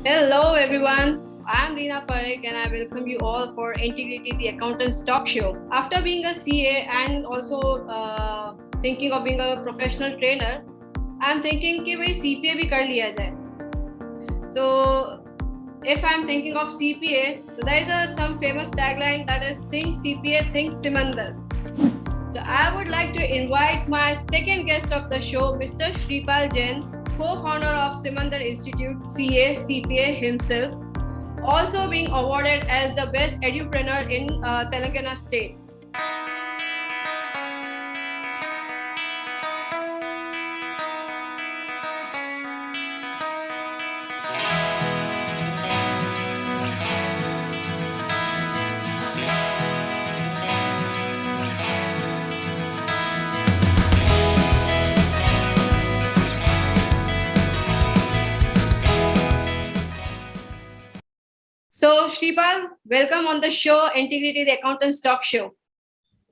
Hello everyone, I'm Reena Parekh and I welcome you all for Entigrity, the Accountant's Talkshow. After being a CA and also thinking of being a professional trainer, I'm thinking कि भाई CPA भी कर लिया जाए. So if I'm thinking of CPA, so there is some famous tagline that is think CPA, think Simandhar. So I would like to invite my second guest of the show, Mr. Sripal Jain, co-founder of Simandhar Institute, CA, CPA himself, also being awarded as the best edupreneur in Telangana State. So, Sripal, welcome on the show, Entigrity, the Accountant's Talkshow.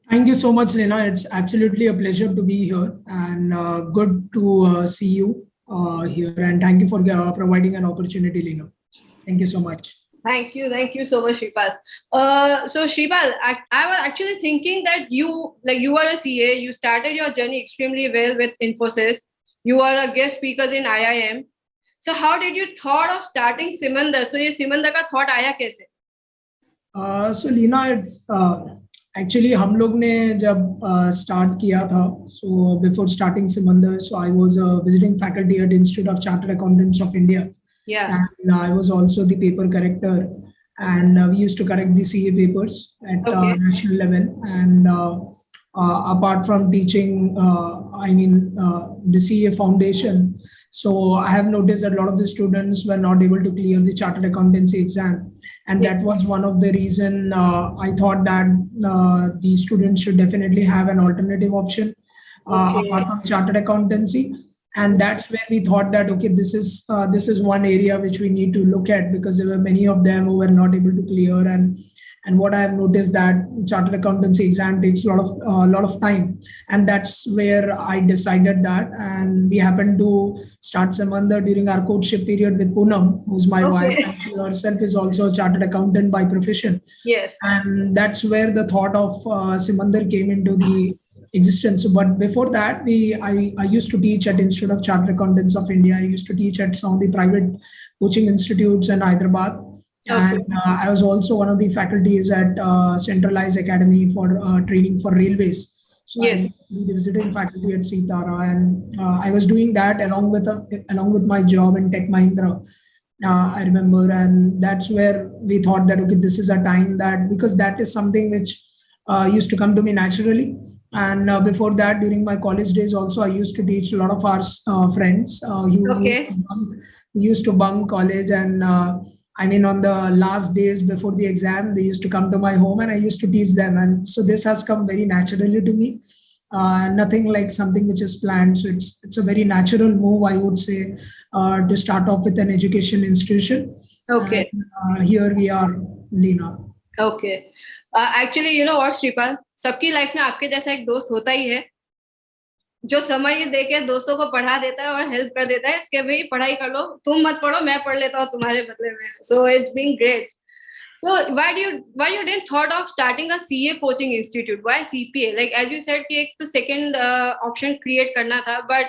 Thank you so much, Lena. It's absolutely a pleasure to be here and good to see you here. And thank you for providing an opportunity, Lena. Thank you so much. Thank you so much, Sripal. So, Sripal, I was actually thinking that you were a CA. You started your journey extremely well with Infosys. You are a guest speaker in IIM. So how did you thought of starting Simandhar? So ये Simandhar का thought आया कैसे? So Lena, it's actually हम लोग ने जब start किया था. So before starting Simandhar, so I was a visiting faculty at Institute of Chartered Accountants of India. Yeah. And I was also the paper corrector, and we used to correct the CA papers at national level. And apart from teaching, the CA foundation. So I have noticed that a lot of the students were not able to clear the chartered accountancy exam. And that was one of the reason I thought that the students should definitely have an alternative option apart from chartered accountancy. And that's where we thought that, okay, this is one area which we need to look at, because there were many of them who were not able to clear. And what I have noticed that chartered accountancy exam takes a lot of time, and that's where I decided that. And we happened to start Simandhar during our courtship period with Poonam, who's my wife, and she herself is also a chartered accountant by profession. Yes. And that's where the thought of Simandhar came into the existence. But before that, I used to teach at Institute of Chartered Accountants of India. I used to teach at some of the private coaching institutes in Hyderabad. And I was also one of the faculties at Centralized Academy for training for railways. So I used to be the visiting faculty at Sitara, and I was doing that along with my job in Tech Mahindra. I remember, and that's where we thought that, okay, this is a time that, because that is something which used to come to me naturally. And before that, during my college days also, I used to teach a lot of our friends who used to bunk college. And on the last days before the exam, they used to come to my home and I used to teach them. And so this has come very naturally to me. Nothing like something which is planned. So it's a very natural move, I would say, to start off with an education institution. Okay. And, here we are, Lena. Okay. Actually, you know what, Sripal? सबकी life में आपके जैसा एक दोस्त होता ही है जो समय दे के दोस्तों को पढ़ा देता है और हेल्प कर देता है कि भाई पढ़ाई कर लो, तुम मत पढ़ो, मैं पढ़ लेता हूँ तुम्हारे बदले में. So it's been great. So why you didn't thought of starting a CA coaching institute? Why CPA? Like as you said कि एक तो second option create करना था, but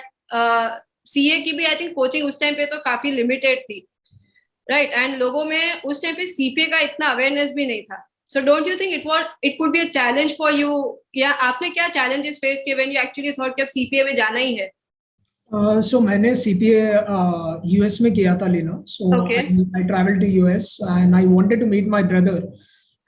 CA की भी I think coaching उस टाइम पे तो काफी limited थी, right? And लोगों में उस टाइम पे CPA का इतना awareness भी नहीं था. So don't you think it could be a challenge for you? या आपने क्या challenges face किए when you actually thought कि अब CPA में जाना ही है? So मैंने CPA US में किया था, Lena. So I traveled to US and I wanted to meet my brother,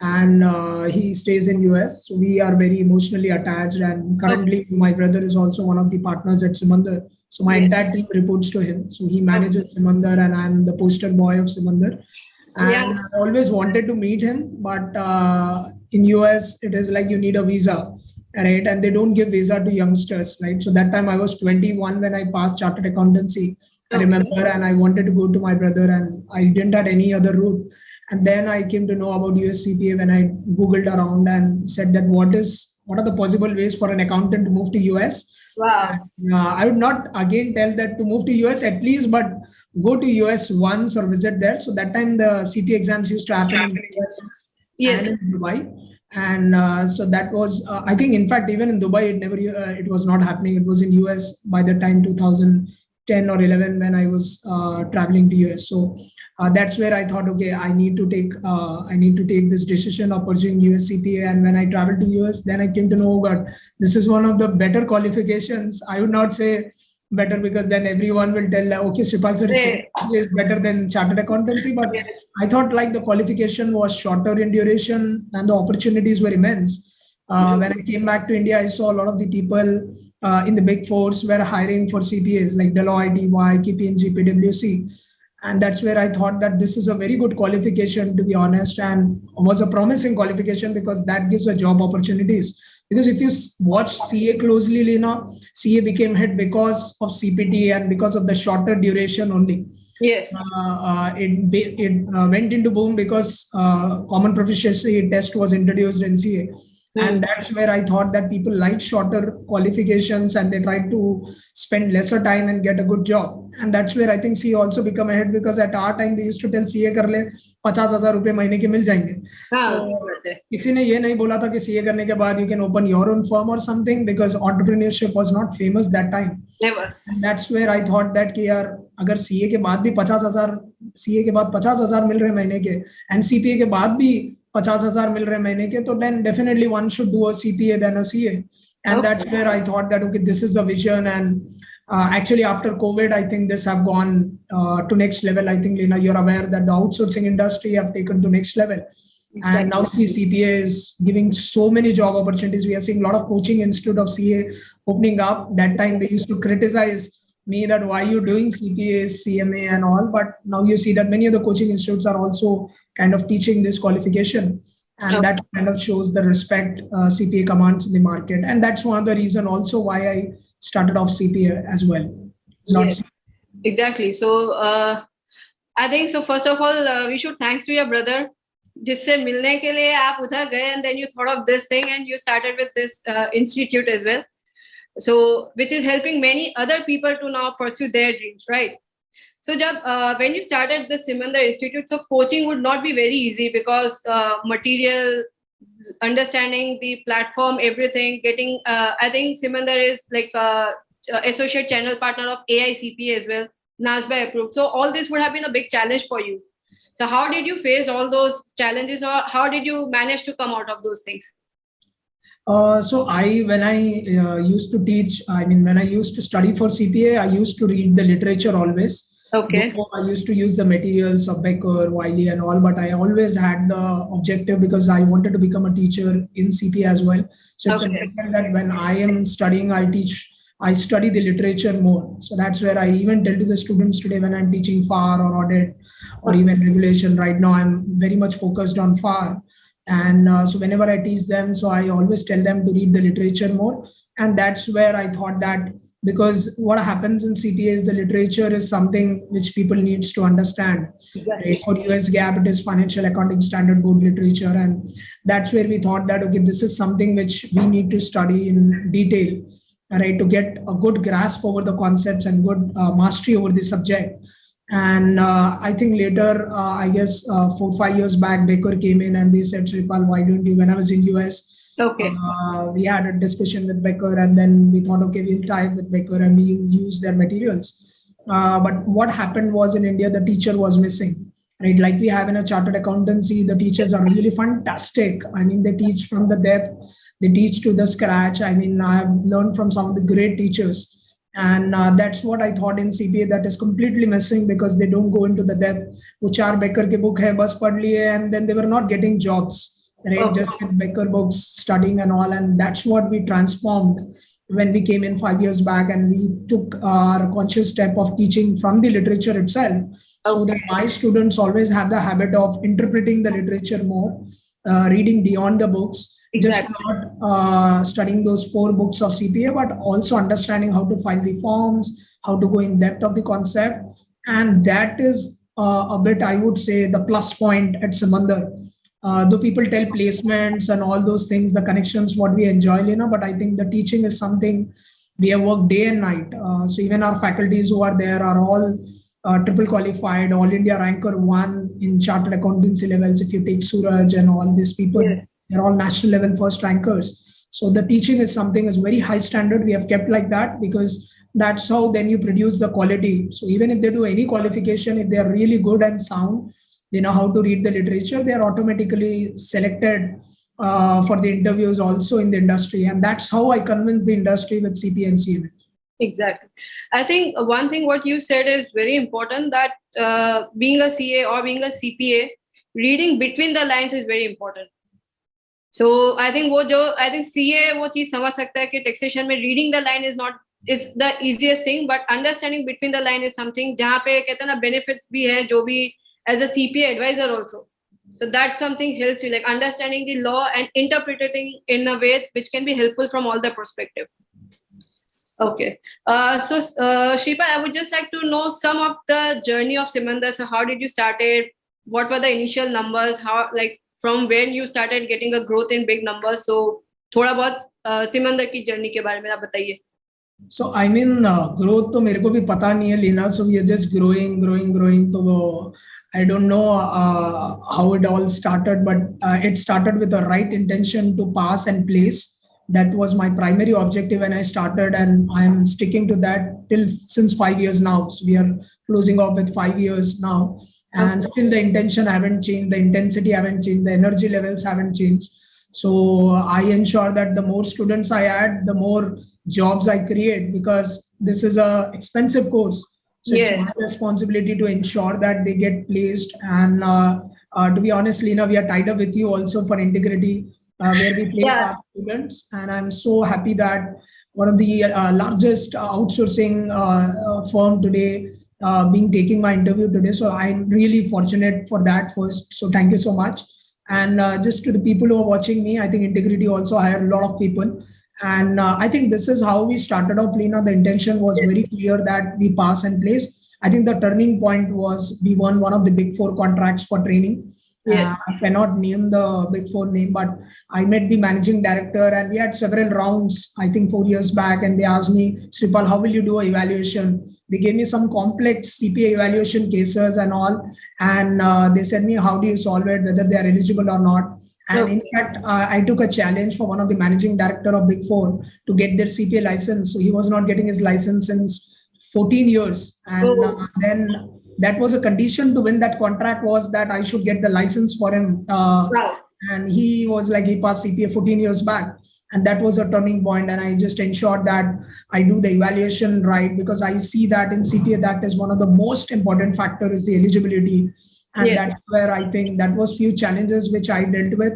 and he stays in US. So we are very emotionally attached, and currently my brother is also one of the partners at Simandhar. So my entire team reports to him. So he manages Simandhar and I'm the poster boy of Simandhar. And I always wanted to meet him, but in US, it is like you need a visa, right? And they don't give visa to youngsters, right? So that time I was 21 when I passed chartered accountancy, I remember, and I wanted to go to my brother and I didn't have any other route. And then I came to know about US CPA when I Googled around and said that what are the possible ways for an accountant to move to US? Wow. I would not again tell that to move to US at least, but go to US once or visit there. So that time the CPA exams used to happen in US Yes. and in Dubai. And so that was, I think, in fact, even in Dubai, it was not happening. It was in US by the time 2010 or 11 when I was traveling to US. So that's where I thought, okay, I need to take this decision of pursuing US CPA. And when I traveled to US, then I came to know, oh God, this is one of the better qualifications. I would not say better because then everyone will tell, okay, Sripal sir is better than chartered accountancy. But Yes. I thought like the qualification was shorter in duration and the opportunities were immense. When I came back to India, I saw a lot of the people in the big fours were hiring for CPAs like Deloitte, EY, KPMG, PwC. And that's where I thought that this is a very good qualification, to be honest, and was a promising qualification because that gives a job opportunities. Because if you watch CA closely, CA became hit because of CPT and because of the shorter duration only. Yes. It went into boom because common proficiency test was introduced in CA. And that's where I thought that people like shorter qualifications and they try to spend lesser time and get a good job. And that's where I think CA also become ahead because at our time they used to tell CA कर ले 50,000 रुपए महीने के मिल जाएंगे. So किसी ने ये नहीं बोला था कि CA करने के बाद you can open your own firm or something because entrepreneurship was not famous that time. Never. And that's where I thought that कि यार अगर CA के बाद भी 50,000 CA के बाद 50,000 मिल रहे महीने के and CPA के बाद भी 50,000 मिल रहे महीने के, तो then definitely one should do a CPA than a CA. And that's where I thought that, okay, this is the vision. And actually after COVID, I think this have gone to next level. I think, Lena, you're aware that the outsourcing industry have taken to next level. Exactly. And now CPA is giving so many job opportunities. We are seeing a lot of coaching institute of CA opening up. That time they used to criticize me that why you doing CPA, CMA and all, but now you see that many of the coaching institutes are also kind of teaching this qualification, and that kind of shows the respect CPA commands in the market. And that's one of the reason also why I started off CPA as well. Yes, exactly. So I think so first of all we should thanks to your brother जिससे मिलने के लिए आप उधर गए and then you thought of this thing and you started with this institute as well. So which is helping many other people to now pursue their dreams, right? So when you started the Simandhar Institute, so coaching would not be very easy because material, understanding the platform, everything, getting, I think Simandhar is like associate channel partner of AICPA as well, NASBA approved. So all this would have been a big challenge for you. So how did you face all those challenges, or how did you manage to come out of those things? So when I used to teach, when I used to study for CPA, I used to read the literature always. Okay. Before I used to use the materials of Becker, Wiley and all, but I always had the objective because I wanted to become a teacher in CPA as well. So it's important that when I am studying, I study the literature more. So that's where I even tell to the students today when I'm teaching FAR or Audit or even regulation. Right now, I'm very much focused on FAR. And so whenever I teach them, so I always tell them to read the literature more. And that's where I thought that, because what happens in CPA is the literature is something which people needs to understand. Right? For US GAAP, it is Financial Accounting Standard Board literature. And that's where we thought that, okay, this is something which we need to study in detail, right, to get a good grasp over the concepts and good mastery over the subject. And I think later, I guess 4 or 5 years back, Becker came in and they said, Sripal, why don't you, when I was in US, we had a discussion with Becker, and then we thought, okay, we'll tie with Becker and we'll use their materials. But what happened was in India, the teacher was missing, right? Like we have in a chartered accountancy, the teachers are really fantastic. I mean, they teach from the depth, they teach to the scratch. I mean, I have learned from some of the great teachers. And that's what I thought in CPA that is completely missing because they don't go into the depth. वो 4 Becker के book है, बस पढ़ लिए, and then they were not getting jobs, right? Just with Becker books, studying and all. And that's what we transformed when we came in 5 years back, and we took our conscious step of teaching from the literature itself. So that my students always have the habit of interpreting the literature more, reading beyond the books. Exactly. Just not studying those 4 books of CPA, but also understanding how to file the forms, how to go in depth of the concept. And that is a bit, I would say, the plus point at Simandhar. Though people tell placements and all those things, the connections, what we enjoy, but I think the teaching is something we have worked day and night. So even our faculties who are there are all triple qualified, all India ranker 1 in chartered accountancy levels. If you take Suraj and all these people, Yes. they're all national level first rankers. So the teaching is something is very high standard. We have kept like that because that's how then you produce the quality. So even if they do any qualification, if they are really good and sound, they know how to read the literature, they are automatically selected for the interviews also in the industry. And that's how I convince the industry with CPA and CMA. Exactly. I think one thing what you said is very important, that being a CA or being a CPA, reading between the lines is very important. So I think CA वो चीज समझ सकता है कि taxation में reading the line is the easiest thing, but understanding between the line is something जहाँ पे कहते हैं ना benefits भी है जो भी as a CPA advisor also. So that's something helps you, like understanding the law and interpreting in a way which can be helpful from all the perspective. Okay. So Sripal, I would just like to know some of the journey of Simandhar. So how did you started? What were the initial numbers? How, like, from when you started getting a growth in big numbers? So थोड़ा बहुत Simandhar की journey के बारे में आप बताइए. So I mean growth तो मेरे को भी पता नहीं है Lina. So we are just growing. तो I don't know how it all started, but it started with the right intention to pass and place. That was my primary objective when I started, and I'm sticking to that since 5 years now. So we are closing off with 5 years now, and still the intention haven't changed, the intensity haven't changed, the energy levels haven't changed. So I ensure that the more students I add, the more jobs I create, because this is a expensive course. So It's my responsibility to ensure that they get placed. And to be honest, Lina, we are tied up with you also for Entigrity, where we place our students. And I'm so happy that one of the largest outsourcing firm today taking my interview today. So I'm really fortunate for that first. So thank you so much. And just to the people who are watching me, I think Entigrity also hired a lot of people. And I think this is how we started off, Lina. The intention was very clear that we pass and place. I think the turning point was we won one of the Big Four contracts for training. I cannot name the Big Four name, but I met the managing director and we had several rounds, I think 4 years back. And they asked me, Sripal, how will you do an evaluation? They gave me some complex CPA evaluation cases and all. And they said me, how do you solve it, whether they are eligible or not? And in fact, I took a challenge for one of the managing director of Big Four to get their CPA license. So he was not getting his license since 14 years. And then that was a condition to win that contract, was that I should get the license for him. And he was like, he passed CPA 14 years back. And that was a turning point. And I just ensured that I do the evaluation right, because I see that in CPA, that is one of the most important factors is the eligibility. And that's where I think that was few challenges which I dealt with.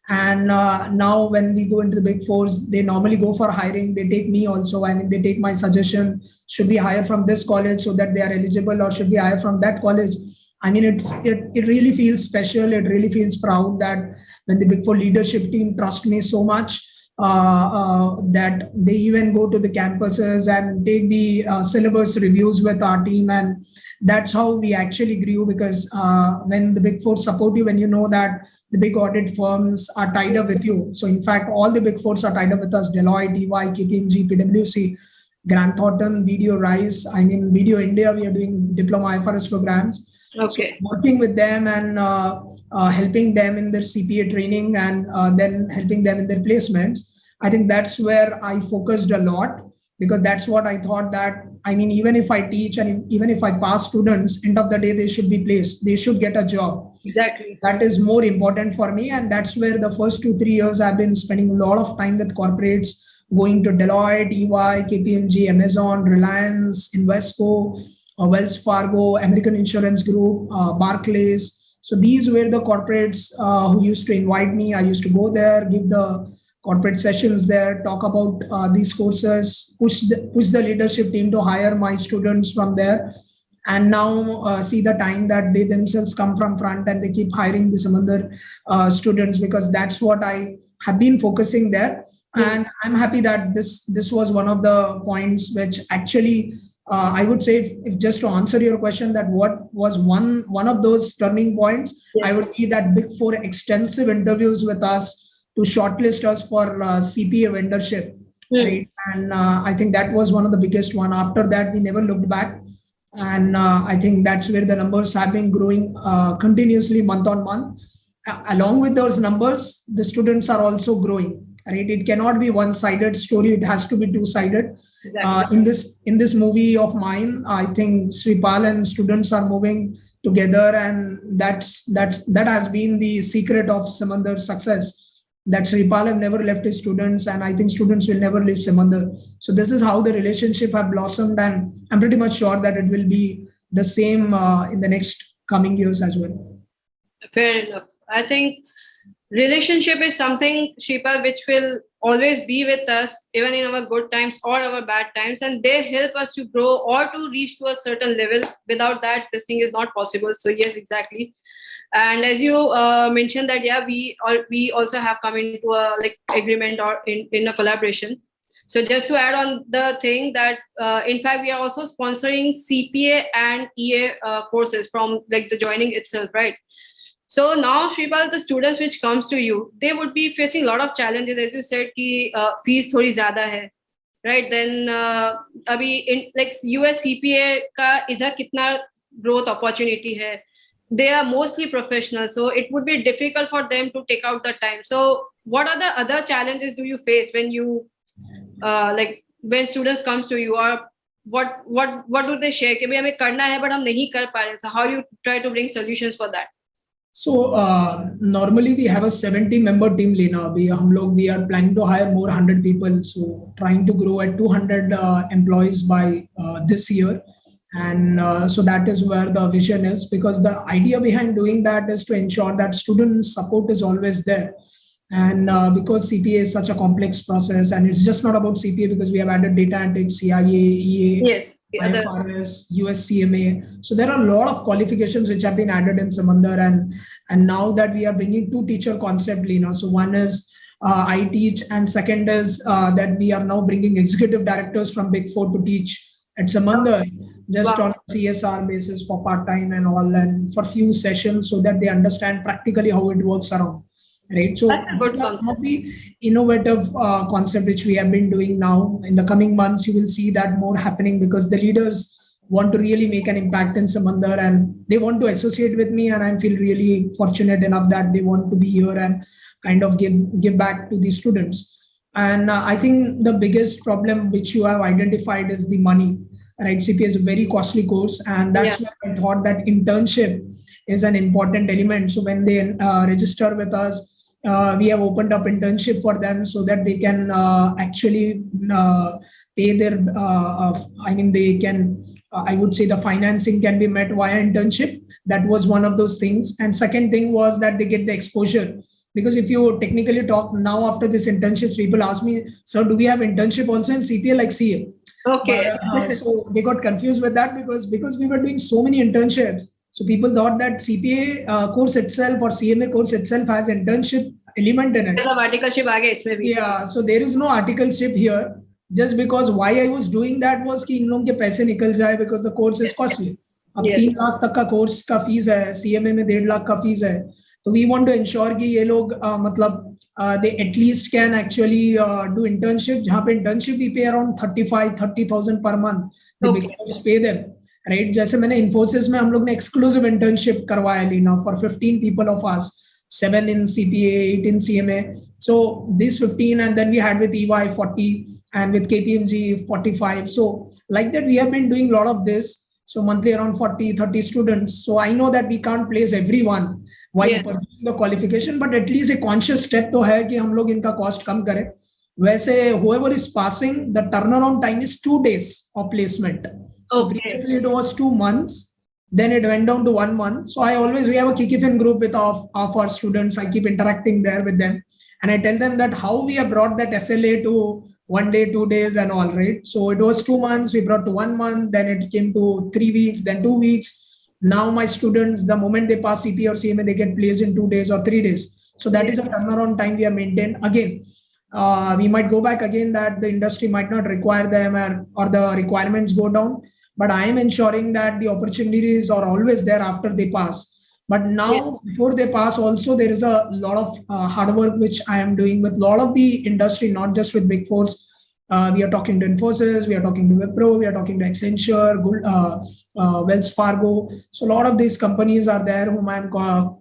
And now when we go into the Big Fours, they normally go for hiring. They take me also. I mean, they take my suggestion, should we hire from this college so that they are eligible, or should we hire from that college? I mean, it really feels special. It really feels proud that when the Big Four leadership team trust me so much, that they even go to the campuses and take the syllabus reviews with our team. And that's how we actually grew, because when the Big Four support you, when you know that the big audit firms are tied up with you. So in fact, all the Big Fours are tied up with us: Deloitte, EY, KPMG, PwC, Grant Thornton, Video Rise. I mean, Video India, we are doing diploma IFRS programs. So working with them and helping them in their CPA training, and then helping them in their placements. I think that's where I focused a lot, because that's what I thought that, I mean, even if I teach and even if I pass students, end of the day, they should be placed. They should get a job. Exactly. That is more important for me. And that's where the first 2-3 years I've been spending a lot of time with corporates, going to Deloitte, EY, KPMG, Amazon, Reliance, Invesco, Wells Fargo, American Insurance Group, Barclays. So these were the corporates who used to invite me. I used to go there, give the corporate sessions there, talk about these courses, push the leadership team to hire my students from there. And now see the time that they themselves come from front and they keep hiring the Simandhar students, because that's what I have been focusing there. And I'm happy that this was one of the points which actually, I would say, if just to answer your question, that what was one of those turning points, I would be that Big Four extensive interviews with us to shortlist us for CPA vendorship, right? And I think that was one of the biggest one. After that, we never looked back. And I think that's where the numbers have been growing continuously month on month. Along with those numbers, the students are also growing. Right? It cannot be one-sided story. It has to be two-sided. Exactly. In this movie of mine, I think Sripal and students are moving together, and that has been the secret of Simandhar's success. That Sripal have never left his students, and I think students will never leave Simandhar. So this is how the relationship have blossomed, and I'm pretty much sure that it will be the same in the next coming years as well. Fair enough. I think relationship is something, Sripal, which will always be with us, even in our good times or our bad times, and they help us to grow or to reach to a certain level. Without that, this thing is not possible. So yes, exactly. And as you mentioned that, yeah, we also have come into a like agreement or in a collaboration. So just to add on the thing that, in fact, we are also sponsoring CPA and EA courses from like the joining itself, right? So now, Sripal, the students which comes to you, they would be facing a lot of challenges, as you said, कि fees थोड़ी ज़्यादा है, right? Then अभी in like US CPA का इधर कितना growth opportunity है? They are mostly professional, so it would be difficult for them to take out the time. So what are the other challenges do you face when you like when students comes to you, or what do they share कि भाई हमें करना है but हम नहीं कर पा रहे? So how you try to bring solutions for that? So normally we have a 70-member team. Lena, we are planning to hire more 100 people. So trying to grow at 200 employees by this year. And so that is where the vision is, because the idea behind doing that is to ensure that student support is always there. And because CPA is such a complex process, and it's just not about CPA, because we have added data analytics, CIA, EA, Yes, IFRS, US CMA. So there are a lot of qualifications which have been added in Simandhar, and now that we are bringing two teacher concept, Lena. So one is I teach, and second is that we are now bringing executive directors from Big Four to teach at Simandhar, just on CSR basis for part-time and all, and for few sessions, so that they understand practically how it works around. Right. So some of the innovative concept which we have been doing now. In the coming months, you will see that more happening, because the leaders want to really make an impact in Simandhar, and they want to associate with me, and I feel really fortunate enough that they want to be here and kind of give back to the students. And I think the biggest problem which you have identified is the money. Right, CPA is a very costly course, and that's why I thought that internship is an important element. So when they register with us, we have opened up internship for them, so that they can actually pay their, they can, I would say the financing can be met via internship. That was one of those things. And second thing was that they get the exposure. Because if you technically talk now after this internships, people ask me, sir, do we have internship also in CPA like CA? Okay. So they got confused with that, because we were doing so many internships. So people thought that CPA course itself or CMA course itself has internship element in it. Yeah, so there is no articleship here. Just because why I was doing that was कि इन लोगों के पैसे निकल जाए, because the course is costly. अब 3 लाख तक का course का फीस है, CMA में 1.5 लाख का फीस है. तो we want to ensure कि ये लोग they at least can actually do internship. जहाँ पे internship we pay around 30,000 per month. The big fours pay them. Right? जैसे मैंने Infosys में हम लोग ने exclusive internship करवाया लेना for 15 people of us, 7 in CPA, 8 in CMA. So these 15, and then we had with EY 40, and with KPMG 45. So like that, we have been doing a lot of this. So monthly around 40, 30 students. So I know that we can't place everyone while pursuing the qualification, but at least a conscious step तो है कि हम लोग इनका cost कम करें. वैसे whoever is passing, the turnaround time is 2 days of placement. So previously it was 2 months, then it went down to 1 month. So we have a Kikifin group with of our students. I keep interacting there with them, and I tell them that how we have brought that SLA to 1 day, 2 days, and all, right? So it was 2 months, we brought to 1 month, then it came to 3 weeks, then 2 weeks. Now my students, the moment they pass CP or CMA, they get placed in 2 days or 3 days. So that is a turnaround time we have maintained. Again, we might go back again that the industry might not require them, or the requirements go down. But I am ensuring that the opportunities are always there after they pass. But now, before they pass, also there is a lot of hard work which I am doing with a lot of the industry, not just with Big Fours. We are talking to Infosys, we are talking to Wipro, we are talking to Accenture, Wells Fargo. So a lot of these companies are there whom I'm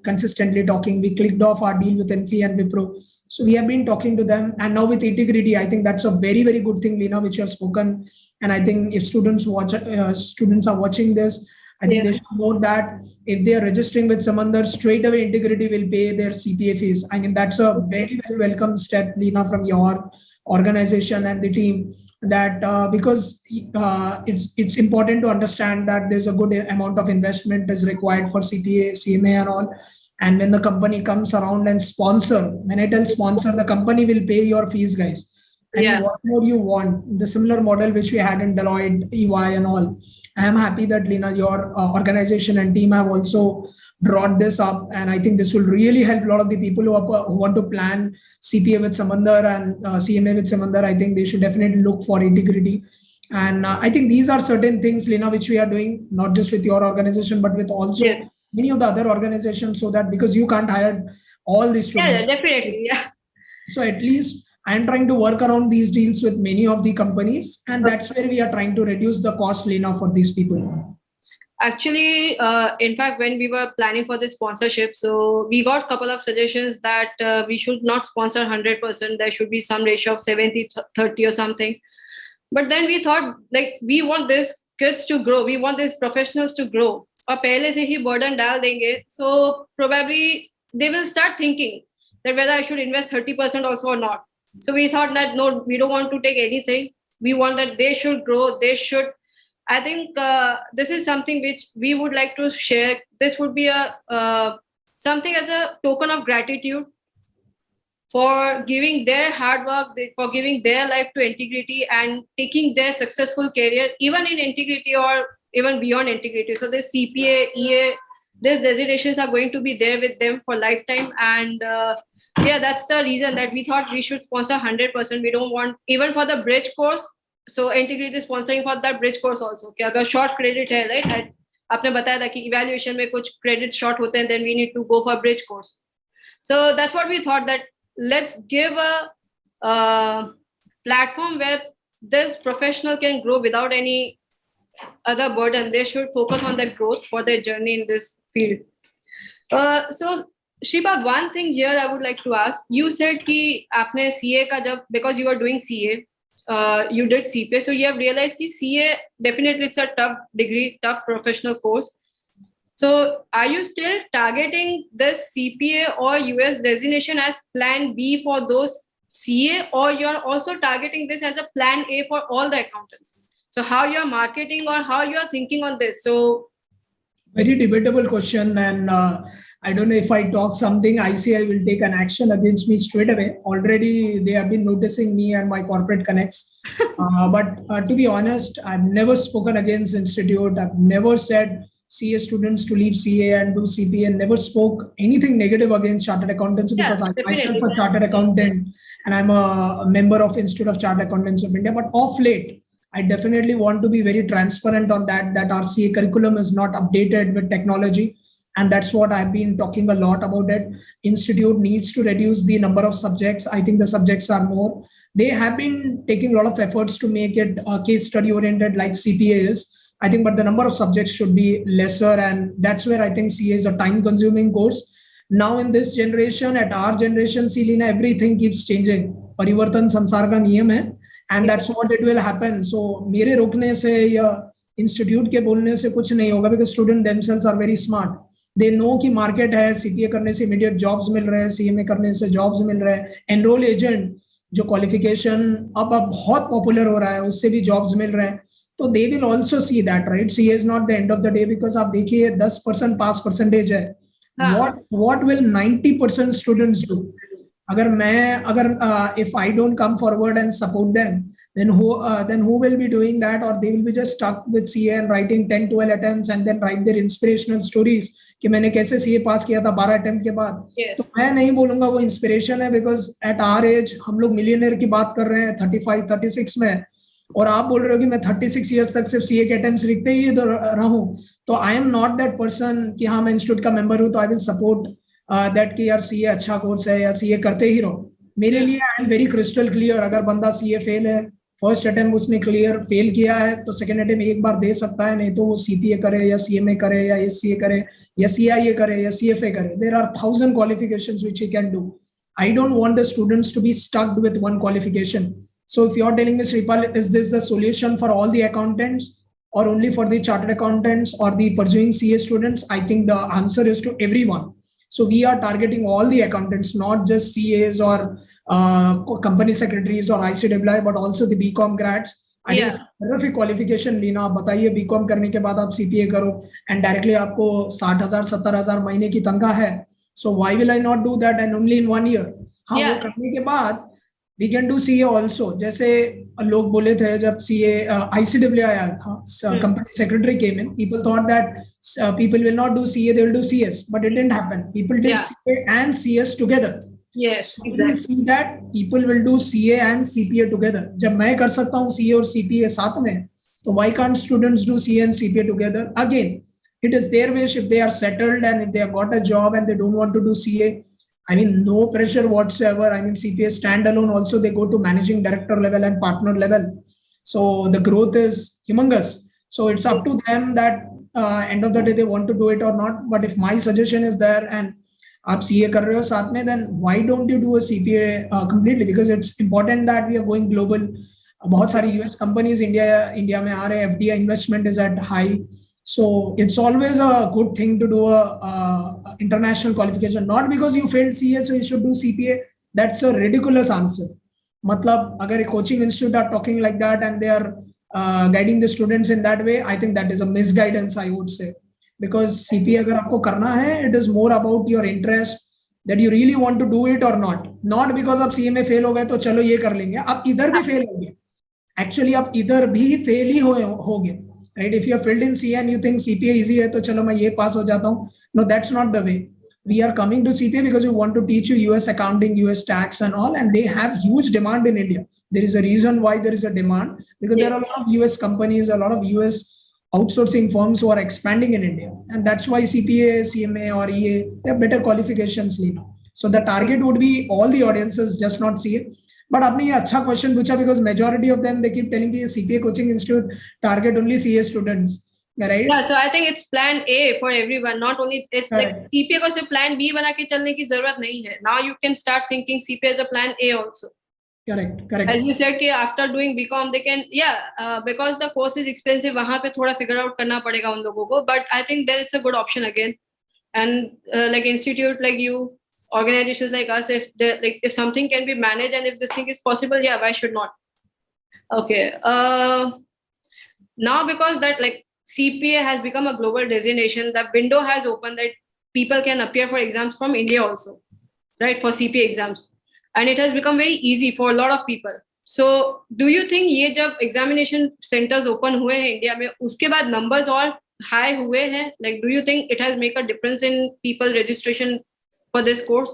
consistently talking. We clicked off our deal with Enfi and Wipro. So we have been talking to them. And now with Entigrity, I think that's a very, very good thing, Lina, which you have spoken. And I think if students are watching this, I think they should know that if they are registering with Simandhar, straight away Entigrity will pay their CPA fees. I mean, that's a very, very welcome step, Lina, from your organization and the team, that because it's important to understand that there's a good amount of investment is required for CPA, CMA and all. And when the company comes around and sponsor, when I tell sponsor, the company will pay your fees, guys. And what more you want? The similar model which we had in Deloitte, EY and all. I am happy that, Lina, your organization and team have also brought this up. And I think this will really help a lot of the people who want to plan CPA with Simandhar and CMA with Simandhar. I think they should definitely look for Entigrity. And I think these are certain things, Lina, which we are doing, not just with your organization, but with also many of the other organizations, so that because you can't hire all these students. Yeah, definitely. Yeah. So at least I'm trying to work around these deals with many of the companies, and that's where we are trying to reduce the cost, Lina, for these people. Actually, in fact, when we were planning for this sponsorship, so we got a couple of suggestions that we should not sponsor 100%. There should be some ratio of 70-30 or something. But then we thought, like, we want these kids to grow. We want these professionals to grow. और पहले से ही burden डाल देंगे, so probably they will start thinking that whether I should invest 30% also or not. So we thought that no, we don't want to take anything. We want that they should grow. They should. I think this is something which we would like to share. This would be a something as a token of gratitude for giving their hard work, for giving their life to Entigrity and taking their successful career, even in Entigrity or even beyond Entigrity. So this CPA, EA, these designations are going to be there with them for lifetime. And that's the reason that we thought we should sponsor 100%. We don't want, even for the bridge course, so Entigrity is sponsoring for that bridge course also. कि अगर short credit है, right? आपने बताया था कि evaluation में कुछ credit short होते हैं, then we need to go for bridge course. So that's what we thought, that let's give a platform where this professional can grow without any other burden. They should focus on their growth for their journey in this field. So Sripal, one thing here I would like to ask. You said कि आपने CA का जब, because you are doing CA, you did CPA, so you have realized that CA definitely it's a tough degree, tough professional course. So are you still targeting this CPA or US designation as plan B for those CA, or you're also targeting this as a plan A for all the accountants? So how you're marketing or how you're thinking on this? So very debatable question, and I don't know if I talk something, ICI will take an action against me straight away. Already they have been noticing me and my corporate connects. But to be honest, I've never spoken against institute. I've never said CA students to leave CA and do CPA, and never spoke anything negative against chartered accountants, because I'm myself a chartered accountant and I'm a member of Institute of Chartered Accountants of India. But of late, I definitely want to be very transparent on that our CA curriculum is not updated with technology. And that's what I've been talking a lot about it. Institute needs to reduce the number of subjects. I think the subjects are more. They have been taking a lot of efforts to make it case study oriented like CPA is. I think, but the number of subjects should be lesser. And that's where I think CA is a time consuming course. Now in this generation, at our generation, Selina, everything keeps changing. Parivartan sansar ka niyam hai. And that's what it will happen. So मेरे रोकने से या institute के बोलने से कुछ नहीं होगा, because students themselves are very smart. They know कि market है, CPA करने से immediate jobs मिल रहे हैं, CMA करने से jobs मिल रहे हैं, enroll agent जो qualification अब बहुत popular हो रहा है, उससे भी jobs मिल रहे हैं. तो they will also see that, right? CA is not the end of the day, because आप देखिए 10% pass percentage है. What will 90% students do? If I don't come forward and support them, then who will be doing that? Or they will be just stuck with CA and writing 10-12 attempts and then write their inspirational stories कि मैंने कैसे CA पास किया था 12 attempt के बाद. तो मैं नहीं बोलूंगा वो इंस्पिरेशन है, because at our age हम लोग मिलियनर की बात कर रहे हैं 35-36 में, और आप बोल रहे हो कि मैं 36 years तक सिर्फ CA के अटेम्प्ट्स लिखते ही रहूं. तो I am not that person कि हाँ मैं इंस्टीट्यूट का मेंबर हूं तो I will support that कि यार CA अच्छा कोर्स है या CA करते ही रहो. मेरे लिए I am very crystal clear, अगर बंदा CA फेल है, फर्स्ट अटेम्प्ट उसने क्लियर फेल किया है तो सेकंड अटेम्प्ट एक बार दे सकता है, नहीं तो वो सीपीए करे या सीएमए करे या एससीए करे या सीआईए करे या सीएफए करे. There are 1000 qualifications which he can do. I don't want the students to be stuck with one qualification. So if you're telling me, Sripal, is this the solution for all the accountants or only for the chartered accountants or the pursuing CA students? I think the answer is to everyone. So we are targeting all the accountants, not just CAs or company secretaries or ICWI, but also the BCom grads. I think terrific qualification लेना. आप बताइए BCom करने के बाद आप CPA करो and directly आपको 60,000 70,000 महीने की तनख्वाह है. So why will I not do that and only in 1 year? हाँ, वो करने के बाद we can do CA also. जैसे लोग बोले थे जब CA ICWI आया था, company secretary came in, people thought that people will not do CA, they will do CS, but it didn't happen. People did CA and CS together. Yes, you will see that people will do CA and CPA together. जब मैं कर सकता हूँ CA और CPA साथ में, तो why can't students do CA and CPA together? Again, it is their wish. If they are settled and if they have got a job and they don't want to do CA, I mean, no pressure whatsoever. I mean, CPA standalone also, they go to managing director level and partner level. So the growth is humongous. So it's up to them that end of the day, they want to do it or not. But if my suggestion is there and आप CA कर रहे हो साथ में, then why don't you do a CPA completely? Because it's important that we are going global. बहुत सारी US companies India में आ रहे हैं, FDI investment is at high. So it's always a good thing to do a international qualification. Not because you failed CA, so you should do CPA. That's a ridiculous answer. मतलब अगर coaching institute are talking like that and they are guiding the students in that way, I think that is a misguidance, I would say. Because CPA अगर आपको करना है, it is more about your interest, that you really want to do it or not. Not because आप CA में fail हो गए तो चलो ये कर लेंगे. आप इधर भी fail होंगे. Actually आप इधर भी fail ही होगे. Right? If you are failed in CA and you think CPA easy है तो चलो मैं ये पास हो जाता हूँ. No, that's not the way. We are coming to CPA because we want to teach you US accounting, US tax and all, and they have huge demand in India. There is a reason why there is a demand, because there are a lot of US companies, a lot of US outsourcing firms who are expanding in India, and that's why CPA, CMA or EA, they have better qualifications. So the target would be all the audiences, just not CA. But आपने ये अच्छा question पूछा, because majority of them they keep telling कि CPA coaching institute target only CA students, right? Yeah, so I think it's plan A for everyone, not only it's like CPA को सिर्फ plan B बना के चलने की जरूरत नहीं है. Now you can start thinking CPA as a plan A also. Correct. As you said कि after doing BCom they can because the course is expensive, वहाँ पे थोड़ा figure out करना पड़ेगा उन लोगों को. But I think that it's a good option again. And like institute like you, organizations like us, if something can be managed and if this thing is possible, why should not? Okay. Now because that like CPA has become a global designation, the window has opened that people can appear for exams from India also, right? For CPA exams. And it has become very easy for a lot of people. So do you think ये जब examination centers open हुए हैं India में, उसके बाद numbers और high हुए हैं? Like, do you think it has made a difference in people registration for this course?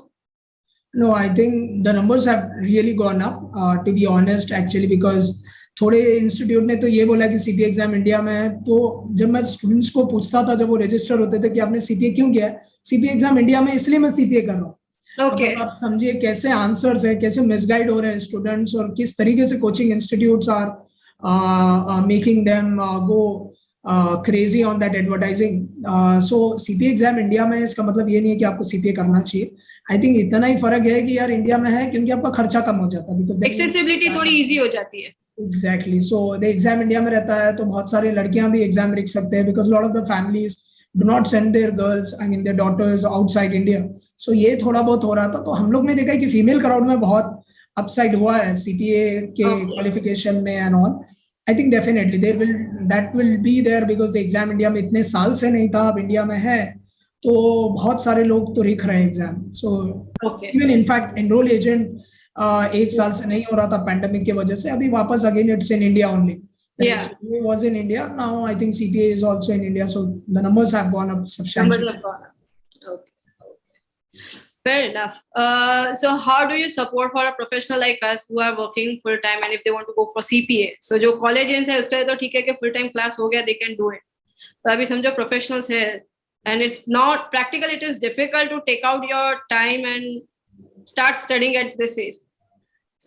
No, I think the numbers have really gone up, to be honest, actually, because थोड़े institute ने तो ये बोला कि CPA exam India में है. तो जब मैं स्टूडेंट्स को पूछता था, जब वो रजिस्टर होते थे कि आपने सीपीए क्यों किया है, सीपीए एग्जाम इंडिया में इसलिए मैं सीपीए कर रहा हूँ. Okay. आप समझिए कैसे आंसर्स है, कैसे मिसगाइड हो रहे हैं स्टूडेंट्स, और किस तरीके से coaching institutes are making them go crazy on that advertising. So CPA exam India में, इसका मतलब ये नहीं है कि आपको सीपीए करना चाहिए. आई थिंक इतना ही फर्क है कि यार इंडिया में है क्योंकि आपका खर्चा कम हो जाता है, बिकॉज एक्सेसिबिलिटी थोड़ी इजी हो जाती है. Exactly. So the exam India में रहता है तो बहुत सारी लड़कियां भी एग्जाम लिख सकते हैं, because lot of the families do not send their girls, I mean their daughters outside India. So ये थोड़ा बहुत हो रहा था. तो हम लोग ने देखा कि फीमेल क्राउड में बहुत अपसाइड हुआ है सीपीए के क्वालिफिकेशन में and all. I think definitely that will be there because exam India में इतने साल से नहीं था, अब इंडिया में है तो बहुत सारे लोग तो लिख रहे हैं exam. So even in fact enrol agent 1 साल से नहीं हो रहा था पैंडेमिक की वजह से, अभी वापस again it's in India only. CPA was in India. Now I think CPA is also in India. So the numbers have gone up substantially. Okay. Fair enough. So how do you support for a professional like us who are working full time and if they want to go for CPA? So जो collegians है उसके लिए तो ठीक है कि full time class हो गया, they can do it. तो अभी समझो professionals है and it's not practical. It is difficult to take out your time and start studying at this age.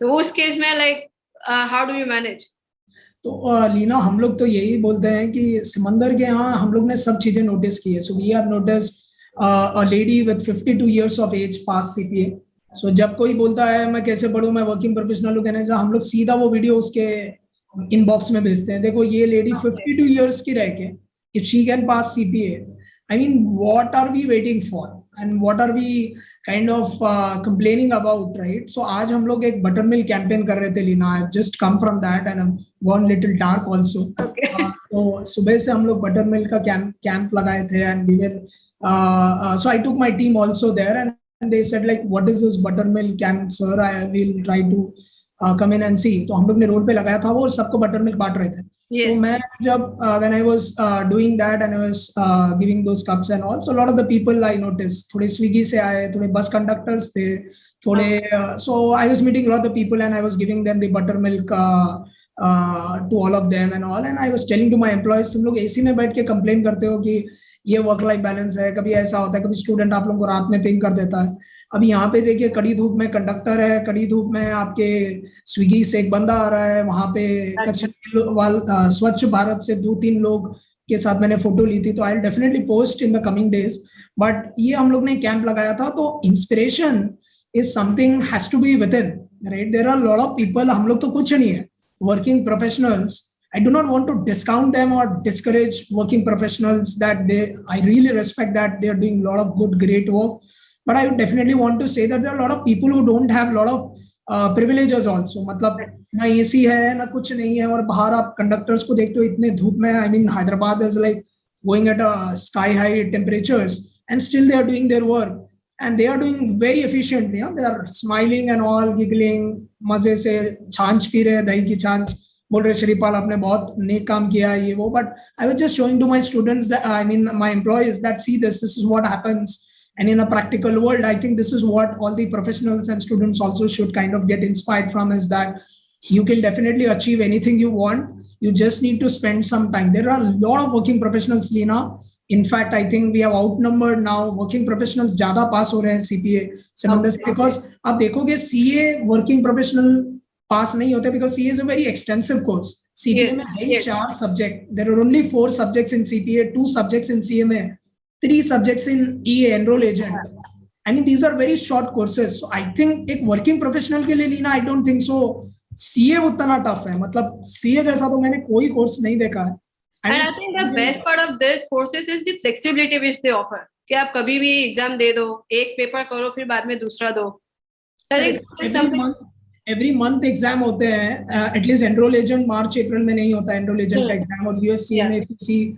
So उस case में like how do you manage? तो लीना, हम लोग तो यही बोलते हैं कि सिमंदर के यहाँ हम लोग ने सब चीजें नोटिस की है. So we have notice a lady with 52 years of age पास CPA. सो जब कोई बोलता है मैं कैसे पढ़ूं, मैं वर्किंग प्रोफेशनल हूँ, कहने से हम लोग सीधा वो वीडियो उसके इनबॉक्स में भेजते हैं. देखो ये लेडी 52 years की रह के, if she can pass CPA, I mean what are we waiting for and what are we kind of complaining about, right? So आज हम लोग एक buttermilk campaign कर रहे थे Leena. I've just come from that and I'm gone little dark also. Okay. So सुबह से हम लोग buttermilk का camp लगाए थे and we were so I took my team also there and they said like what is this buttermilk camp sir, I will try to come in and see. तो हम लोग ने रोड पे लगाया था वो और सबको buttermilk बांट रहे थे. Yes. तो मैं जब when I was doing that and I was giving those cups and all, so a lot of the people I noticed, थोड़े Swiggy से आए, थोड़े bus conductors थे, थोड़े so I was meeting a lot of the people and I was giving them the buttermilk to all of them and all, and I was telling to my employees, तुम लोग AC में बैठ के complain करते हो कि ये work life balance है, कभी ऐसा होता है, कभी स्टूडेंट आप लोगों को रात में पिंग कर देता है. अभी यहाँ पे देखिए कड़ी धूप में कंडक्टर है, कड़ी धूप में आपके स्विगी से एक बंदा आ रहा है, वहां पे स्वच्छ भारत से 2-3 लोग के साथ मैंने फोटो ली थी. तो I will definitely post in the coming days. But ये हम लोग ने कैंप लगाया था, तो inspiration is something has to be within, right? There are lot of people, हम लोग तो कुछ नहीं है, working professionals. I do not want to discount them or discourage working professionals that I really respect that they are doing a lot of good, great work. But I would definitely want to say that there are a lot of people who don't have a lot of privileges also. मतलब ना AC है ना कुछ नहीं है, और बाहर आप कंडक्टर्स को देखते हो इतने धूप में. I mean Hyderabad is like going at a sky high temperatures and still they are doing their work and they are doing very efficiently. They are smiling and all, giggling, मजे से छाछ P रहे हैं, दही की छाछ, बोल रहे श्रीपाल आपने बहुत नेक काम किया ये वो. But I was just showing to my students that I mean my employees that see this is what happens. And in a practical world, I think this is what all the professionals and students also should kind of get inspired from, is that you can definitely achieve anything you want. You just need to spend some time. There are a lot of working professionals, Leena. In fact, I think we have outnumbered now. Working professionals ज़्यादा पास हो रहे हैं CPA Simandhar, because आप देखोगे CA working professional पास नहीं होते, because CA is a very extensive course. CPA में है ही 4 subject. There are only 4 subjects in CPA, 2 subjects in CA में, 3 subjects in EA, enroll agent. I mean, these are very short courses. So I think एक working professional के लिए Leena, I don't think so CA उतना tough है. मतलब CA जैसा तो मैंने कोई course नहीं देखा है. And I think the best part of this courses is the flexibility which they offer. कि आप कभी भी एग्जाम दे दो, एक पेपर करो फिर बाद में दूसरा दो. I think every month exam होते हैं. एटलीस्ट एनरोल एजेंट मार्च अप्रैल में नहीं होता एनरोल एजेंट का एग्जाम, और यूएससी में if you see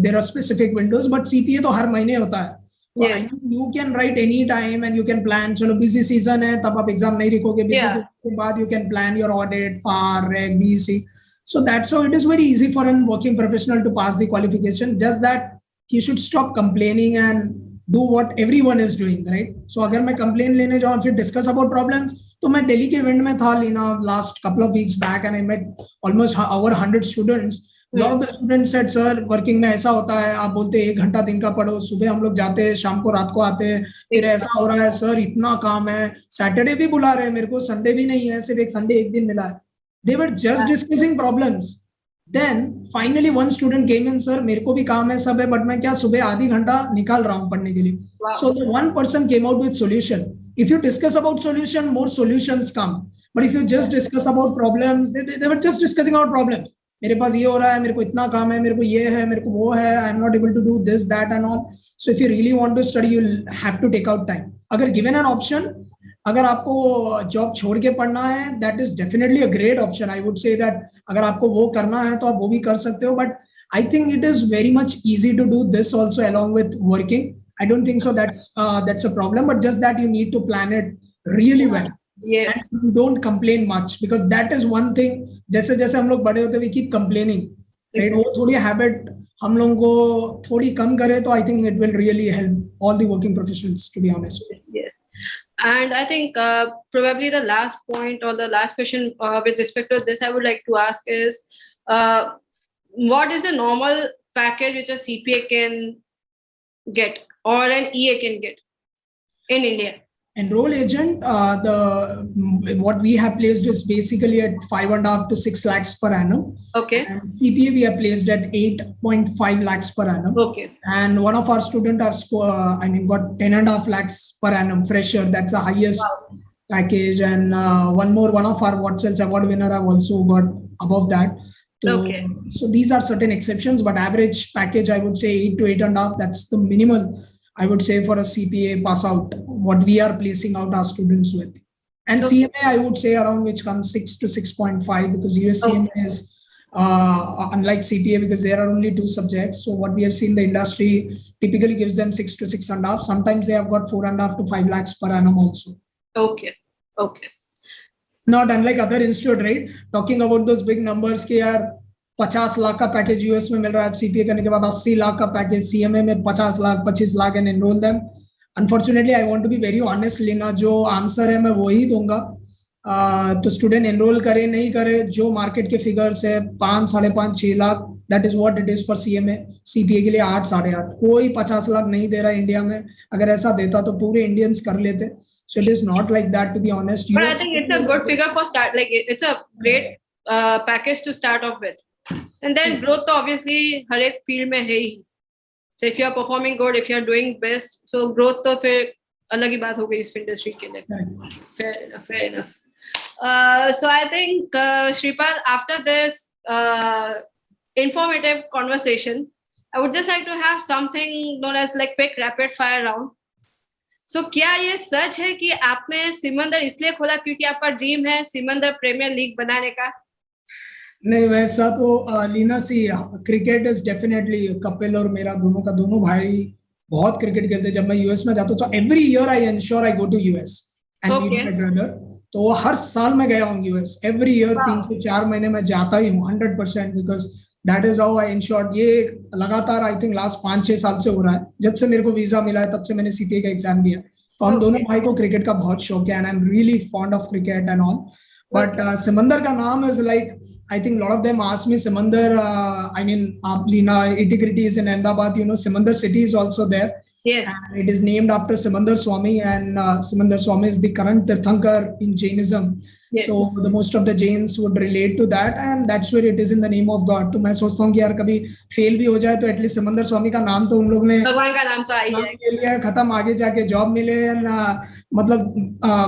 there are specific windows, but CPA तो हर महीने होता है. तो you can write any time and you can plan. चलो busy season है तब आप एग्जाम नहीं लिखोगे, busy season के बाद you can plan your audit, FAR, Reg, BC. So that's how it is very easy for a working professional to pass the qualification. Just that he should stop complaining and do what everyone is doing, right? So अगर मैं complain लेने जाऊँ फिर discuss about problems, तो मैं दिल्ली के event में था Leena last couple of weeks back and I met almost over 100 students. A lot of the students said, sir, working में ऐसा होता है, आप बोलते हैं 1 घंटा दिन का पढ़ो, सुबह हम लोग जाते हैं, शाम को रात को आते हैं, फिर ऐसा हो रहा है सर, इतना काम है, सैटरडे भी बुला रहे हैं मेरे को, संडे भी नहीं है, सिर्फ एक संडे एक दिन मिला है. They were just discussing problems. Then finally one student came in, sir, मेरे को भी काम है सब है, but मैं क्या सुबह आधी घंटा निकाल रहा हूँ पढ़ने के लिए. So the one person came out with solution. If you discuss about solution, more solutions come. But if you just discuss about problems, they were just discussing about problems. मेरे पास ये हो रहा है, मेरे को इतना काम है, मेरे को ये है, मेरे को वो है, I am not able to do this, that and all. So if you really want to study, you'll have to take out time. अगर given an option, अगर आपको जॉब छोड़ के पढ़ना है, that is definitely a great option. I would say that अगर आपको वो करना है तो आप वो भी कर सकते हो. But I think it is very much easy to do this also along with working. I don't think so that's a problem, but just that you need to plan it really well. Yes. And don't complain much, because that is one thing. जैसे जैसे हम लोग बड़े होते we keep complaining. Right? वो थोड़ी habit हम लोगों को थोड़ी कम करे तो I think it will really help all the working professionals, to be honest. Yes. And I think probably the last point or the last question with respect to this I would like to ask is, what is the normal package which a CPA can get or an EA can get in India? Enroll agent, what we have placed is basically at 5.5 to 6 lakhs per annum. Okay. And CPA we have placed at 8.5 lakhs per annum. Okay. And one of our students have got 10.5 lakhs per annum fresher. That's the highest package. And one of our WhatsApp award winner have also got above that. So these are certain exceptions, but average package I would say 8 to 8.5. That's the minimal I would say for a CPA pass out, what we are placing out our students with. And CMA, I would say around which comes 6 to 6.5 because US CMA is unlike CPA because there are only 2 subjects. So what we have seen the industry typically gives them 6 to 6.5. Sometimes they have got 4.5 to 5 lakhs per annum also. Okay. Not unlike other institute, right? Talking about those big numbers कि यार 50 लाख का package US में मिल रहा है, CPA करने के बाद 80 लाख का पैकेज, सीएमए में 50 lakh 25 lakh and enrol them. Unfortunately I want to be very honest Leena, जो आंसर है मैं वही दूंगा. तो स्टूडेंट एनरोल करे नहीं करे, जो मार्केट के फिगर्स है 5, 5.5, 6 lakh, that is what it is for CMA. CPA के लिए 8, 8.5. कोई 50 लाख नहीं दे रहा इंडिया में. अगर ऐसा देता तो पूरे इंडियंस कर लेते. So it is not like that, to be honest. But I think it's a good figure for start. Like it's a great package to start off with. And then growth तो obviously हर एक field में है ही. So if you are performing good, if you are doing best, so growth तो फिर अलग ही बात हो गई इस इंडस्ट्री के लिए. Fair enough. So I think Sripal, after this informative conversation, I would just like to have something known as like quick rapid fire round. So क्या ये सच है कि आपने सिमंदर इसलिए खोला क्योंकि आपका ड्रीम है सिमंदर प्रीमियर लीग बनाने का? नहीं, वैसा तो लीना सी, क्रिकेट इज डेफिनेटली, कपिल और मेरा दोनों भाई बहुत क्रिकेट खेलते. जब मैं यूएस में जाता तो every year I ensure I go to US and meet my brother. तो हर साल मैं गया हूँ यूएस. एवरी ईयर 3 से 4 महीने में जाता ही हूँ 100%, because that is how I ensured. ये लगातार आई थिंक लास्ट 5-6 साल से हो रहा है. जब से मेरे को वीजा मिला है तब से मैंने सीपीए का एग्जाम दिया. तो हम दोनों भाई को क्रिकेट का बहुत शौक है and I am really fond of cricket and all. But Simandhar का नाम is like, I think a lot of them ask me, Simandhar, Leena, Entigrity is in Ahmedabad, Simandhar city is also there. Yes. And it is named after Simandhar Swami, and Simandhar Swami is the current Tirthankar in Jainism. Yes. So the most of the Jains would relate to that, and that's where it is in the name of God. तो मैं सोचता हूँ कि यार कभी fail भी हो जाए तो एटलीस्ट सिमंदर स्वामी का नाम तो उन लोग ने, भगवान का नाम तो आ ही जाएगा, खत्म, आगे जाके जॉब मिले, मतलब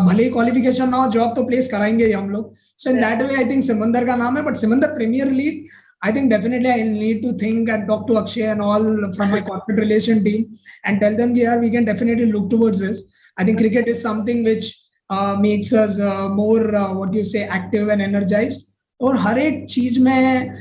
भले ही क्वालिफिकेशन ना हो, जॉब तो प्लेस कराएंगे ही हम लोग. So in that way I think Simandar का नाम है. But Simandar premier league, I think definitely I need to think and talk to Akshay and all from my corporate relation team and tell them, yeah, we can definitely look towards this. I think cricket is something which makes us more, what you say, active and energized. और हर एक चीज में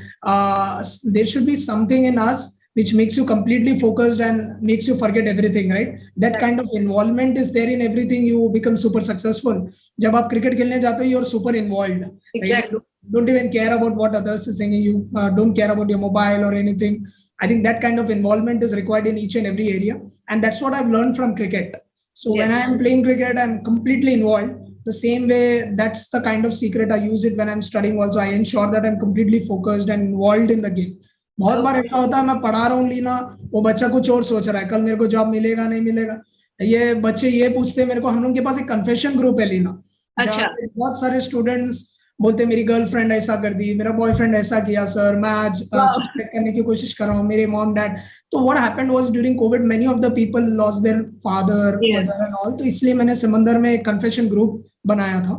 there should be something in us which makes you completely focused and makes you forget everything, right? That kind of involvement is there in everything. You become super successful. जब आप cricket खेलने जाते हो, you're super involved. Exactly. Right? Don't even care about what others are saying. You don't care about your mobile or anything. I think that kind of involvement is required in each and every area. And that's what I've learned from cricket. So when I'm playing cricket, I'm completely involved. The same way, that's the kind of secret I use it when I'm studying also. I ensure that I'm completely focused and involved in the game. बहुत बार ऐसा होता है, मैं पढ़ा रहा हूँ लीना, वो बच्चा कुछ और सोच रहा है, कल मेरे को जॉब मिलेगा नहीं मिलेगा. ये बच्चे ये पूछते हैं मेरे को. हम लोग के पास एक कन्फेशन ग्रुप है लीना. अच्छा. बहुत सारे स्टूडेंट्स बोलते मेरी गर्लफ्रेंड ऐसा कर दी, मेरा बॉयफ्रेंड ऐसा किया सर, मैं आज सुसाइड करने की कोशिश कर रहा हूँ, मेरे मॉम डैड. तो what happened was during Covid many of the people lost their father, mother and all. तो इसलिए मैंने सिमंदर में एक कन्फेशन ग्रुप बनाया था.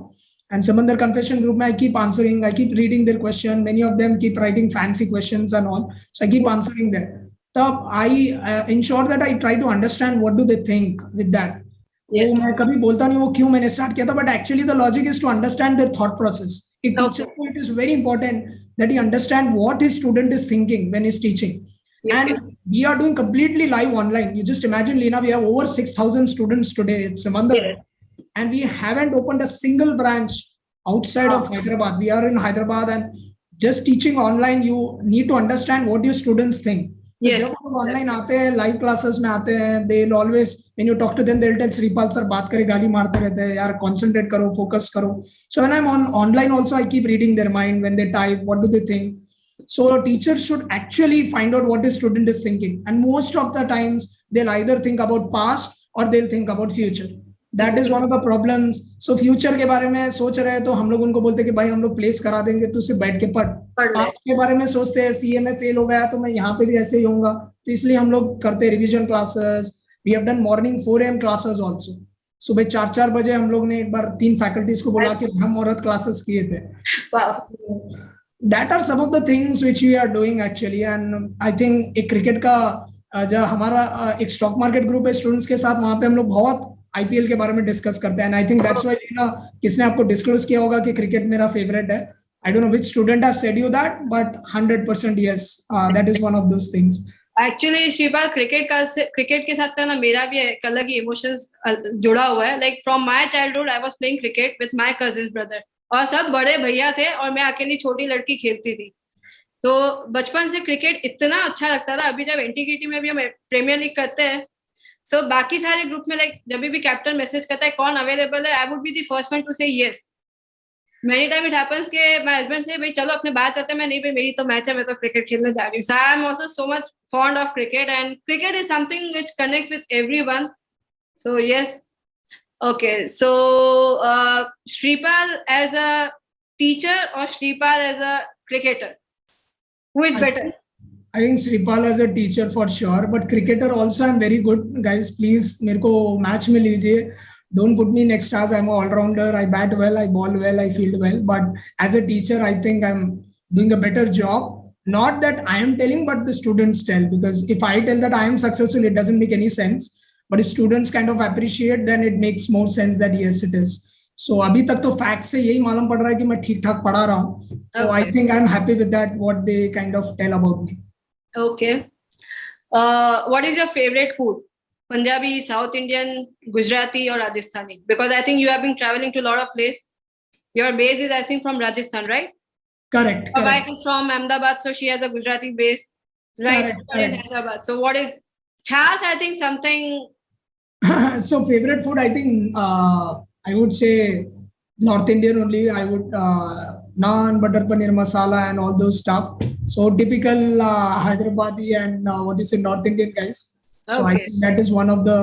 And Simandhar confession group, I keep answering, I keep reading their question. Many of them keep writing fancy questions and all. So I keep answering them. So I ensure that I try to understand what do they think with that. Yes. मैं कभी बोलता नहीं वो क्यों मैंने start किया था, but actually the logic is to understand their thought process. It is very important that you understand what his student is thinking when he's teaching. And we are doing completely live online. You just imagine, Leena, we have over 6,000 students today at Simandhar. Yeah. And we haven't opened a single branch outside of Hyderabad. We are in Hyderabad and just teaching online. You need to understand what your students think. Yes. जब वो online आते हैं, live classes में आते हैं, they'll always, when you talk to them, they'll tell Sripal sir बात करे, गाली मारते रहते हैं, यार concentrate करो, focus करो. So when I'm on online also, I keep reading their mind when they type, what do they think? So teachers should actually find out what a student is thinking. And most of the times, they'll either think about past or they'll think about future. That is one of the problems. So future के बारे में सोच रहे हैं तो हम लोग उनको बोलते हैं कि भाई हम लोग प्लेस करा देंगे, तो सिर्फ बैठ के पढ़. आज के बारे में सोचते हैं सीए में फेल हो गया तो मैं यहाँ पे भी ऐसे ही होऊंगा, तो इसलिए हम लोग करते हैं revision classes. We have done morning 4 AM classes also. सुबह 4 बजे हम लोग ने एक बार 3 फैकल्टीज को बुला के हम औरत क्लासेस किए थे. That are some of the things which we are doing actually, and I think एक क्रिकेट का जो हमारा एक स्टॉक मार्केट ग्रुप है स्टूडेंट्स के साथ, वहां पे हम लोग बहुत आईपीएल के बारे में डिस्कस करते हैं. And I think that's why Leena, किसने आपको डिस्क्लोज किया होगा कि क्रिकेट मेरा फेवरेट है. I don't know which student have said you that, but 100% yes, that is one of those things. Actually Shripal, cricket के साथ तो ना मेरा भी एक अलग ही इमोशंस जुड़ा हुआ है. Like from my childhood I was playing cricket with my cousin brother, और सब बड़े भैया थे और मैं अकेली छोटी लड़की खेलती थी. तो बचपन से क्रिकेट इतना अच्छा लगता था. अभी जब एंटीग्रिटी में भी हम प्रीमियर लीग करते हैं, सो बाकी सारे ग्रुप में लाइक जब भी कैप्टन मैसेज करता है कौन अवेलेबल है, I would be the first one to say yes. Many time it happens कि माय हस्बैंड से भाई चलो अपने बाहर चलते हैं, मैं नहीं भाई मेरी तो मैच है, मैं तो क्रिकेट खेलने जा रही हूँ. So I am also so much fond of cricket, and cricket is something which connects with everyone. So yes. Okay, so Sripal as a teacher or Sripal as a cricketer, who is better? I think Sripal as a teacher for sure, but cricketer also I'm very good. Guys, please मेरे को match में लीजिए. Don't put me next as I'm an all-rounder. I bat well, I ball well, I field well. But as a teacher, I think I'm doing a better job. Not that I am telling, but the students tell. Because if I tell that I am successful, it doesn't make any sense. But if students kind of appreciate, then it makes more sense that yes, it is. So अभी तक तो facts से यही मालूम पड़ रहा है कि मैं ठीक ठाक पढ़ा रहा हूँ. So I think I'm happy with that. What they kind of tell about me. Okay. What is your favorite food? Punjabi, South Indian, Gujarati, or Rajasthani? Because I think you have been traveling to a lot of places. Your base is I think from Rajasthan, right? Correct. My wife is from Ahmedabad, so she has a Gujarati base, right? In Hyderabad. So what is chas? I think something. So favorite food, I think I would say North Indian only. I would naan, butter paneer masala, and all those stuff. So typical Hyderabadi and what is it, North Indian guys. So I think that is one of the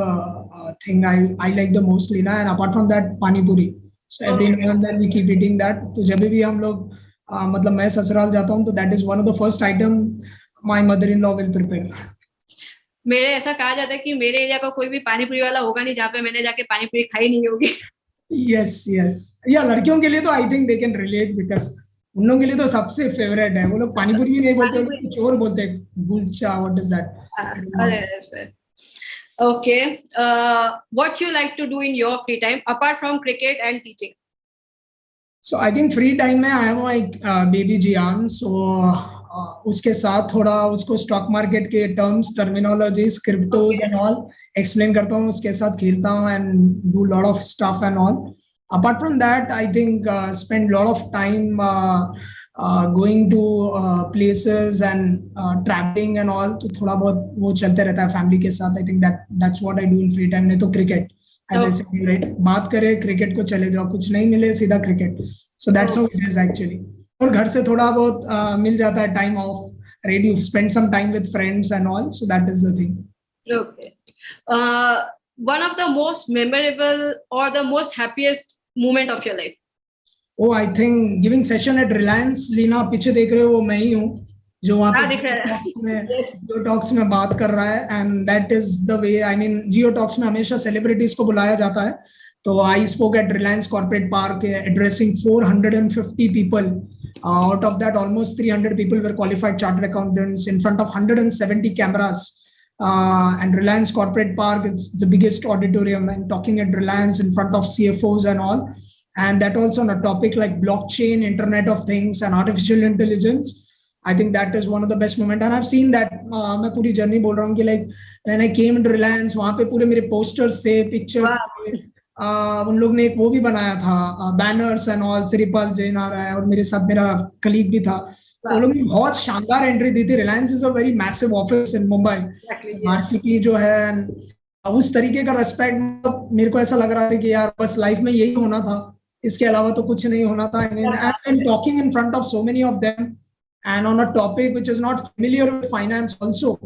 thing I like the most, Lina. And apart from that, pani puri. So every now and then we keep eating that. तो जब भी हम लोग मतलब मैं ससुराल जाता हूँ तो that is one of the first item my mother-in-law will prepare. मेरे ऐसा कहा जाता है कि मेरे एरिया का कोई भी पानी पूरी वाला होगा नहीं जहाँ पे मैंने जाके पानी पूरी खाई नहीं होगी. Yes, yes. या लड़कियों के लिए तो I think they can relate because उन लोगों के लिए तो सबसे फेवरेट है. वो लोग पानी पूरी भी नहीं बोलते, कुछ और बोलते हैं. गुलचा, what is that? अरे okay. What you like to do in your free time apart from cricket and teaching? So I think free time में I have my baby Jian. So उसके साथ थोड़ा उसको स्टॉक मार्केट के terms, terminologies, cryptos and all explain करता हूँ, उसके साथ खेलता हूँ and do lot of stuff and all. Apart from that, I think spend lot of time going to places and traveling and all. तो थोड़ा बहुत वो चलते रहता है फैमिली के साथ. I think that's what I do in free time. नहीं तो cricket, as I said, right? बात करें क्रिकेट को चले जाओ, कुछ नहीं मिले सीधा cricket. So that's how it is actually. और घर से थोड़ा बहुत मिल जाता है time of, right? You spend some time with friends and all. So that is the thing. Okay. One of the most memorable or the most happiest moment of your life? Oh, I think giving session at Reliance. Leena पीछे देख रहे हो वो मैं ही हूँ जो वहाँ पे जियो टॉक्स में बात कर रहा है. And that is the way, I mean Jio talks में हमेशा सेलिब्रिटीज को बुलाया जाता है. तो I spoke at Reliance corporate park addressing 450 people. Out of that, almost 300 people were qualified chartered accountants in front of 170 cameras. And Reliance Corporate Park is the biggest auditorium, and talking at Reliance in front of CFOs and all. And that also on a topic like blockchain, Internet of Things, and artificial intelligence. I think that is one of the best moments. And I've seen that. मैं पूरी journey बोल रहा हूँ कि like when I came to Reliance, वहाँ पे पूरे मेरे posters थे, pictures थे. उन लोग ने एक वो भी बनाया था, banners and all. Shripal Jain आ रहा है और मेरे साथ मेरा कलीग भी था. तो लोग ने बहुत शानदार एंट्री दी थी. Reliance is a very massive office in Mumbai. RCP जो है उस तरीके का रेस्पेक्ट मेरे को ऐसा लग रहा था कि यार बस लाइफ में यही होना था, इसके अलावा तो कुछ नहीं होना था. And talking in front of so many of them and on a topic which is not familiar with finance also.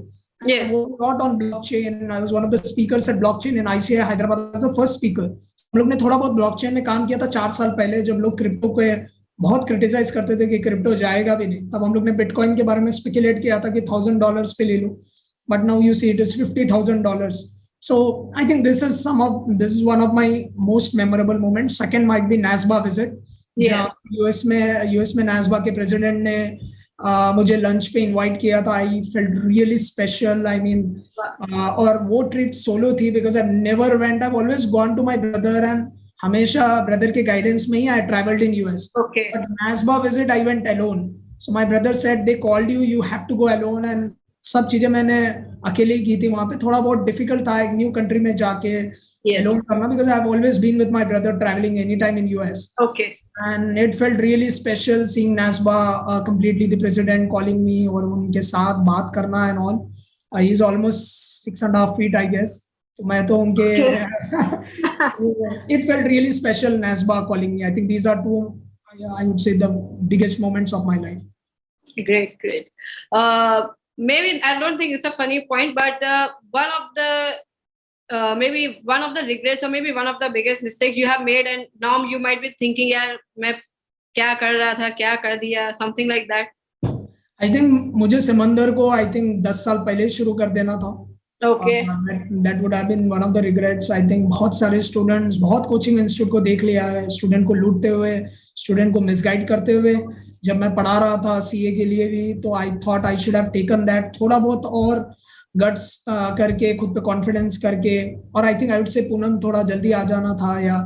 Yes. Not on blockchain. I was one of the speakers at blockchain in ICI Hyderabad. I was the first speaker. हम लोग ने थोड़ा बहुत blockchain में काम किया था 4 साल पहले, जब लोग क्रिप्टो को बहुत क्रिटिसाइज करते थे कि क्रिप्टो जाएगा भी नहीं. तब हम लोग ने बिटकॉइन के बारे में स्पेकुलेट किया था कि $1,000 पे ले लो. But now you see it is $50,000. So I think this is one of my most memorable moments. Second might be NASBA visit. Yeah. US में NASBA के प्रेसिडेंट ने मुझे लंच पे इनवाइट किया था. I felt really special. I mean और वो trip solo थी because I never went. I always gone to my brother and हमेशा ब्रदर के गाइडेंस में ही I travelled in US. But NASBA visit I went alone. So my brother said they called you, you have to go alone. And सब चीजें मैंने अकेले ही की थी वहां पे. थोड़ा बहुत डिफिकल्ट था एक न्यू कंट्री में जाके अलोन करना because I have always been with my brother travelling any time in US. And it felt really special seeing NASBA completely the president calling me और उनके साथ बात करना and all. He's almost 6.5 feet, I guess. तो मैं तो उनके it felt really special NASBA calling me. I think these are two, I would say, the biggest moments of my life. Great. Maybe I don't think it's a funny point, but one of the maybe one of the regrets or maybe one of the biggest mistakes you have made, and now you might be thinking, यार मैं क्या कर रहा था, क्या कर दिया, something like that. I think मुझे सिमंदर को I think 10 साल पहले शुरू कर देना था. Okay. That would have been one of the regrets. I think बहुत सारे स्टूडेंट्स, बहुत कोचिंग इंस्टीट्यूट को देख लिया है, स्टूडेंट को लूटते हुए, स्टूडेंट को मिसगाइड करते हुए. जब मैं पढ़ा रहा था सीए के लिए भी, तो I thought I should have taken that, थोड़ा बहुत और गट्स करके, खुद पे कॉन्फिडेंस करके. और I think I would say Poonam थोड़ा जल्दी आ जाना था, या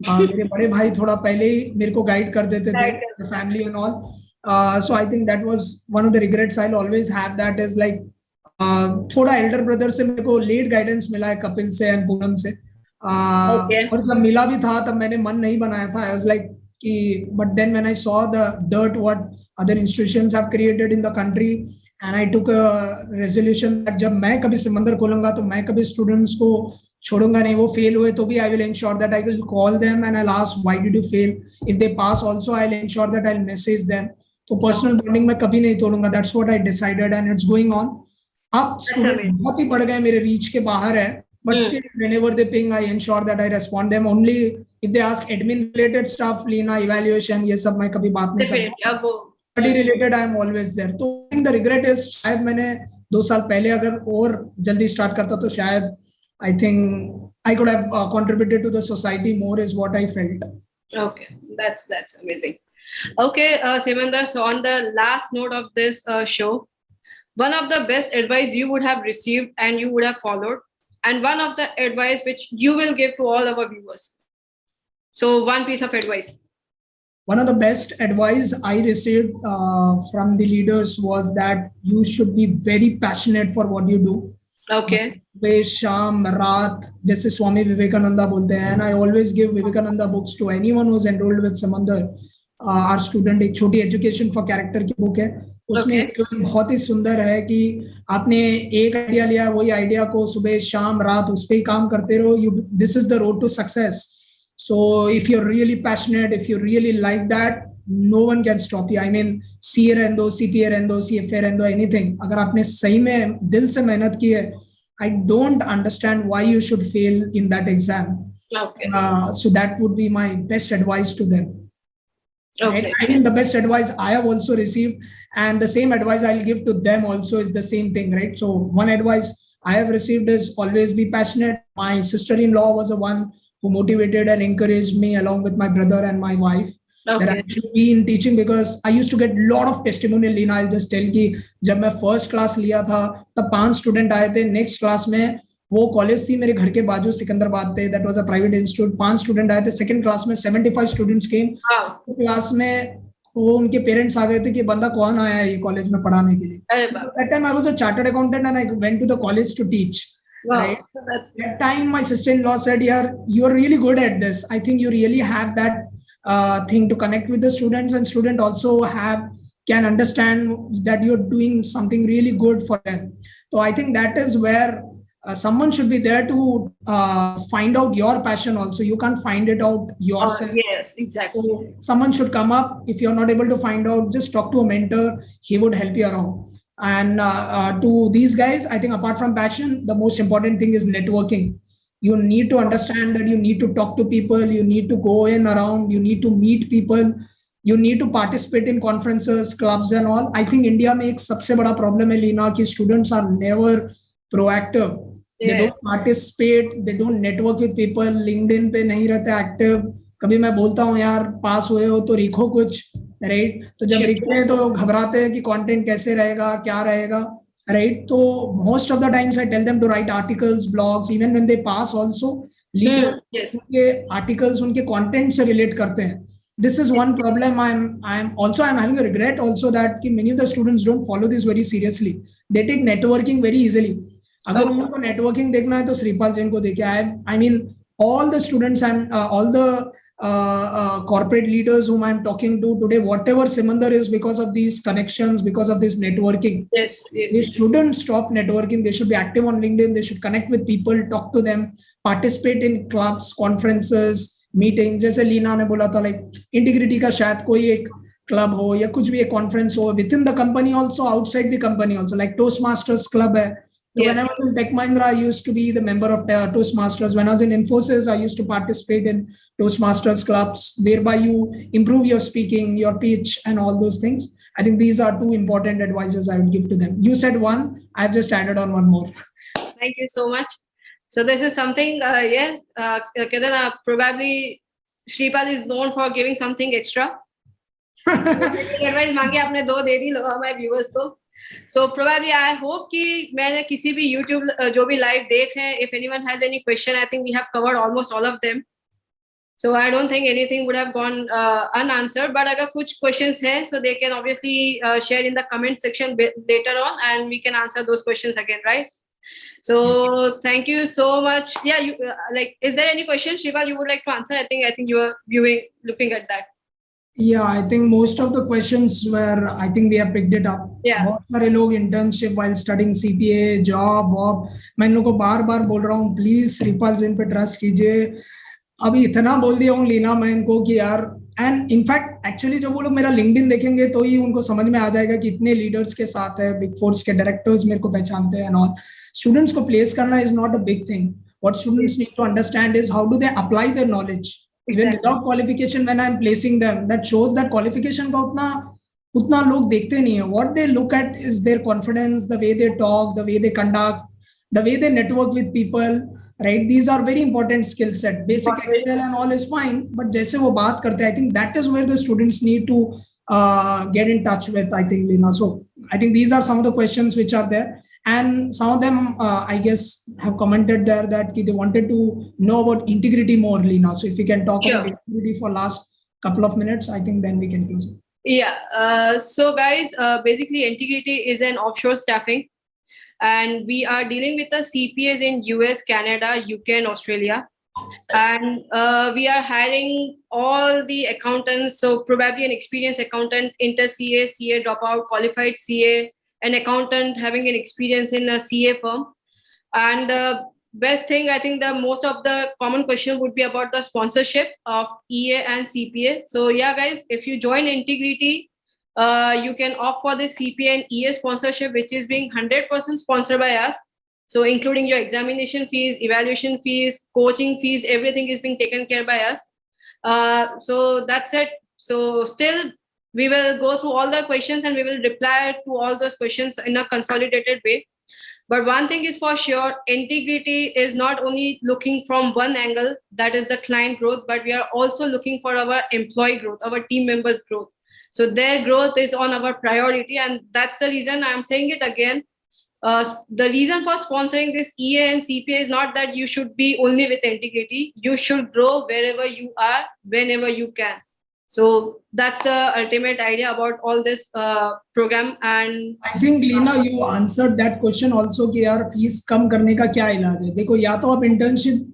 मेरे बड़े भाई थोड़ा पहले ही मेरे को गाइड कर देते थे, family and all. So I think that was one of the regrets I will always have. That is like थोड़ा एल्डर ब्रदर से मेरे को लेट गाइडेंस मिला है, कपिल से एंड पूनम से. और जब मिला भी था तब मैंने मन नहीं बनाया था. आई वाज लाइक कि but then when I saw the dirt what other institutions have created in the country, and I took a resolution that जब मैं कभी सिमंदर खोलूंगा तो मैं कभी स्टूडेंट्स को छोड़ूंगा नहीं. वो फेल हुए तो भी I will ensure that I will call them and I'll ask why did you fail. If they pass also I'll ensure that I'll message them. तो पर्सनल बॉन्डिंग मैं कभी नहीं तोड़ूंगा. That's what I decided and it's going on. अब student बहुत ही बढ़ गए, मेरे reach के बाहर है, but still whenever they ping I ensure that I respond them. Only if they ask admin related stuff, Lina, evaluation, ये सब मैं कभी बात नहीं करता. Related I am always there. तो I think the regret is शायद मैंने 2 साल पहले अगर और जल्दी स्टार्ट करता तो शायद I think I could have contributed to the society more is what I felt. Okay, that's amazing. Okay, Simandhar, so on the last note of this show, one of the best advice you would have received and you would have followed, and one of the advice which you will give to all our viewers. So one piece of advice. One of the best advice I received from the leaders was that you should be very passionate for what you do. Okay. Sham, Raat, जैसे स्वामी विवेकानंदा बोलते हैं. And I always give Vivekananda books to anyone who's enrolled with Simandhar. Our student, एक छोटी education for character की book है. उसमें बहुत ही सुंदर है कि आपने एक आइडिया लिया, वही आइडिया को सुबह शाम रात उस पे ही काम करते रहो. This is the road to success. So if you're really passionate, if you really like that, no one can stop you. I mean, CA रहने दो, CPA रहने दो, CFA रहने दो, anything. अगर आपने सही में दिल से मेहनत की है, I don't understand why you should fail in that exam. Okay. So that would be my best advice to them. Okay. Right? I mean, the best advice I have also received, and the same advice I'll give to them also is the same thing, right? So one advice I have received is always be passionate. My sister-in-law was the one who motivated and encouraged me along with my brother and my wife. Okay. That I should be in teaching because I used to get a lot of testimonial. Lina, I'll just tell कि जब मैं first class लिया था तब 5 student आए थे. Next class में वो कॉलेज थी मेरे घर के बाजू सिकंदराबाद पे. That was a private institute. 5 student आए थे. Second class में 75 students came. क्लास में वो उनके पेरेंट्स आ गए थे कि बंदा कौन आया है ये कॉलेज में पढ़ाने के लिए. That time I was a chartered accountant and I went to the college to teach. Wow. Right? That time my sister-in-law said, "Yeah, you are really good at this. I think you really have that thing to connect with the students, and student also can understand that you're doing something really good for them." So I think that is where someone should be there to find out your passion also. You can't find it out yourself. Yes, exactly. So someone should come up. If you're not able to find out, just talk to a mentor. He would help you around. And to these guys, I think apart from passion, the most important thing is networking. You need to understand that you need to talk to people, you need to go in around, you need to meet people, you need to participate in conferences, clubs and all. I think India में एक सबसे बड़ा problem है लीना कि students are never proactive. They don't participate, they don't network with people, LinkedIn पे नहीं रहते active. कभी मैं बोलता हूँ यार पास हुए हो तो लिखो कुछ, राइट? तो जब लिखते हैं तो घबराते हैं कि कंटेंट कैसे रहेगा, क्या रहेगा, राइट? तो most of the times I tell them to write articles, blogs, even when they pass also उनके आर्टिकल्स उनके कंटेंट से रिलेट करते हैं. This is one problem. I'm having a regret also that many of the students don't follow this very seriously. They take networking very easily. अगर उनको networking देखना है तो श्रीपाल जैन को देखिए. I mean all the students and all the corporate leaders whom I'm talking to today, whatever Simandhar is because of these connections, because of this networking. Yes. They shouldn't stop networking. They should be active on LinkedIn. They should connect with people, talk to them, participate in clubs, conferences, meeting. जैसे लीना ने बोला था like integrity का शायद कोई एक club हो या कुछ भी एक कॉन्फ्रेंस हो with in the company also, outside the company also, like toast masters club है. So when I was in Tech Mahindra, I used to be the member of Toastmasters. When I was in Infosys, I used to participate in Toastmasters clubs, whereby you improve your speaking, your pitch, and all those things. I think these are two important advices I would give to them. You said one, I've just added on one more. Thank you so much. So this is something, yes, probably Sripal is known for giving something extra. Advice मांगे आपने दो दे दी हमारे viewers को. So probably I hope कि मैंने किसी भी YouTube जो भी live देख रहे हैं, if anyone has any question, I think we have covered almost all of them. So I don't think anything would have gone unanswered. But अगर कुछ questions हैं, so they can obviously share in the comment section later on, and we can answer those questions again, right? So thank you so much. Yeah, is there any question, Sripal, you would like to answer? I think you are looking at that. Yeah, I think most of the questions were, I think we have picked it up. Yeah. बहुत सारे लोग internship while studying CPA, job, मैं इन लोगों को बार-बार बोल रहा हूँ, please श्रीपाल जिन पे trust कीजिए. अभी इतना बोल दिया हूँ लीना मैं इनको कि यार, and in fact actually जब वो लोग मेरा LinkedIn देखेंगे तो ही उनको समझ में आ जाएगा कि इतने leaders के साथ है, Big Four के directors मेरे को पहचानते हैं and all. Students को place करना is not a big thing. What students need to understand is how do they apply their knowledge. Even without qualification, when I'm placing them, that shows that qualification का उतना लोग देखते नहीं है. What they look at is their confidence, the way they talk, the way they conduct, the way they network with people, right? These are very important skill set. Basic Excel and all is fine, but जैसे वो बात करते हैं, I think that is where the students need to get in touch with, I think, Lina. So I think these are some of the questions which are there. And some of them, I guess, have commented there that they wanted to know about integrity more, Lina. So if we can talk about integrity for last couple of minutes, I think then we can close it. Yeah. So guys, basically Entigrity is an offshore staffing, and we are dealing with the CPAs in US, Canada, UK, and Australia. And we are hiring all the accountants. So probably an experienced accountant, inter CA, CA dropout, qualified CA, an accountant having an experience in a CA firm. And the best thing, I think the most of the common question would be about the sponsorship of EA and CPA. So yeah, guys, if you join Entigrity, you can opt for the CPA and EA sponsorship, which is being 100% sponsored by us. So including your examination fees, evaluation fees, coaching fees, everything is being taken care by us. So that's it. So still, we will go through all the questions and we will reply to all those questions in a consolidated way. But one thing is for sure, Entigrity is not only looking from one angle, that is the client growth, but we are also looking for our employee growth, our team members growth. So their growth is on our priority. And that's the reason I'm saying it again. The reason for sponsoring this EA and CPA is not that you should be only with Entigrity. You should grow wherever you are, whenever you can. So that's the ultimate idea about all this program. And I think Lina, you answered that question also कि यार fees कम करने का क्या इलाज है. देखो या तो आप इंटर्नशिप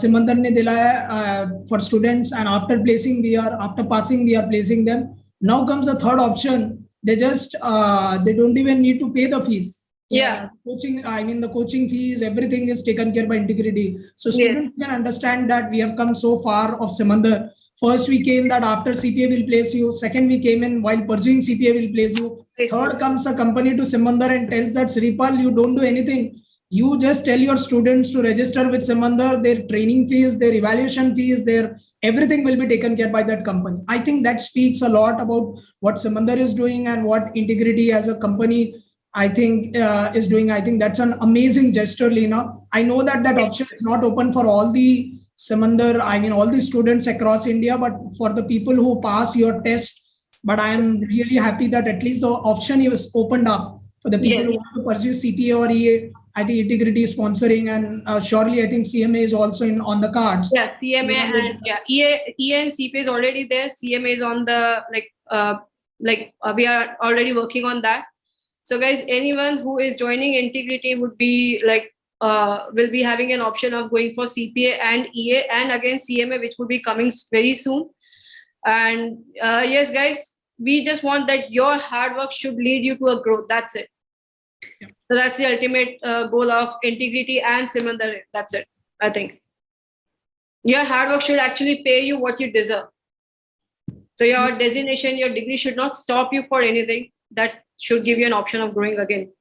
सिमंदर ने दिलाया for students, and after passing we are placing them. Now comes the third option. They don't even need to pay the fees. Yeah. Coaching, I mean, the coaching fees, everything is taken care by Integrity. So students can understand that we have come so far of Simandhar. First, we came that after CPA will place you. Second, we came in while pursuing CPA will place you. Third comes a company to Simandhar and tells that Sripal, you don't do anything. You just tell your students to register with Simandhar, their training fees, their evaluation fees, their everything will be taken care by that company. I think that speaks a lot about what Simandhar is doing and what Integrity as a company I think is doing. I think that's an amazing gesture, Lena. I know that that option is not open for all the Simandhar, I mean, all the students across India, but for the people who pass your test. But I am really happy that at least the option is opened up for the people who want to pursue CPA or EA. I think Integrity is sponsoring, and surely I think CMA is also on the cards. Yeah, CMA and EA and CPA is already there. CMA is on the we are already working on that. So guys, anyone who is joining Integrity would be will be having an option of going for CPA and EA and again CMA, which will be coming very soon. And yes, guys, we just want that your hard work should lead you to a growth. That's it. Yeah. So that's the ultimate goal of Integrity and Simandhar. That's it. I think your hard work should actually pay you what you deserve. So your designation, your degree should not stop you for anything. That should give you an option of growing again.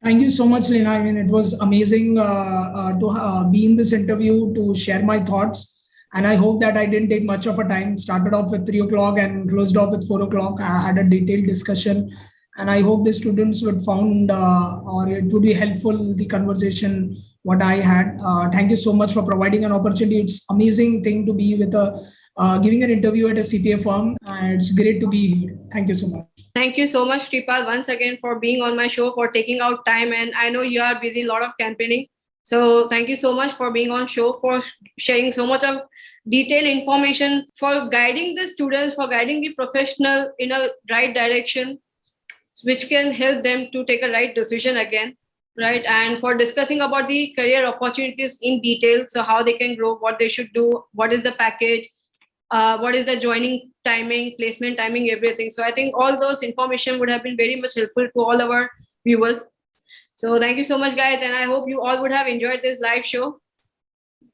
Thank you so much, Lena. I mean, it was amazing to be in this interview, to share my thoughts. And I hope that I didn't take much of a time. Started off with 3 o'clock and closed off with 4 o'clock. I had a detailed discussion. And I hope the students would found or it would be helpful, the conversation, what I had. Thank you so much for providing an opportunity. It's amazing thing to be with giving an interview at a CPA firm. It's great to be here. Thank you so much. Thank you so much, Sripal, once again for being on my show, for taking out time. And I know you are busy, a lot of campaigning. So thank you so much for being on show, for sharing so much of detailed information, for guiding the students, for guiding the professional in a right direction, which can help them to take a right decision again, right? And for discussing about the career opportunities in detail. So how they can grow, what they should do, what is the package, what is the joining timing, placement timing, everything. So I think all those information would have been very much helpful to all our viewers. So thank you so much, guys. And I hope you all would have enjoyed this live show.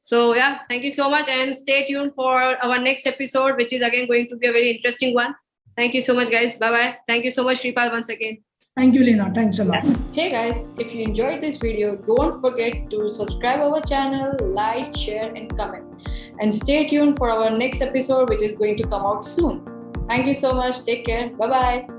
So yeah, thank you so much. And stay tuned for our next episode, which is again going to be a very interesting one. Thank you so much, guys. Bye-bye. Thank you so much, Sripal, once again. Thank you, Lena. Thanks a lot. Hey guys, if you enjoyed this video, don't forget to subscribe our channel, like, share, and comment. And stay tuned for our next episode, which is going to come out soon. Thank you so much. Take care. Bye-bye.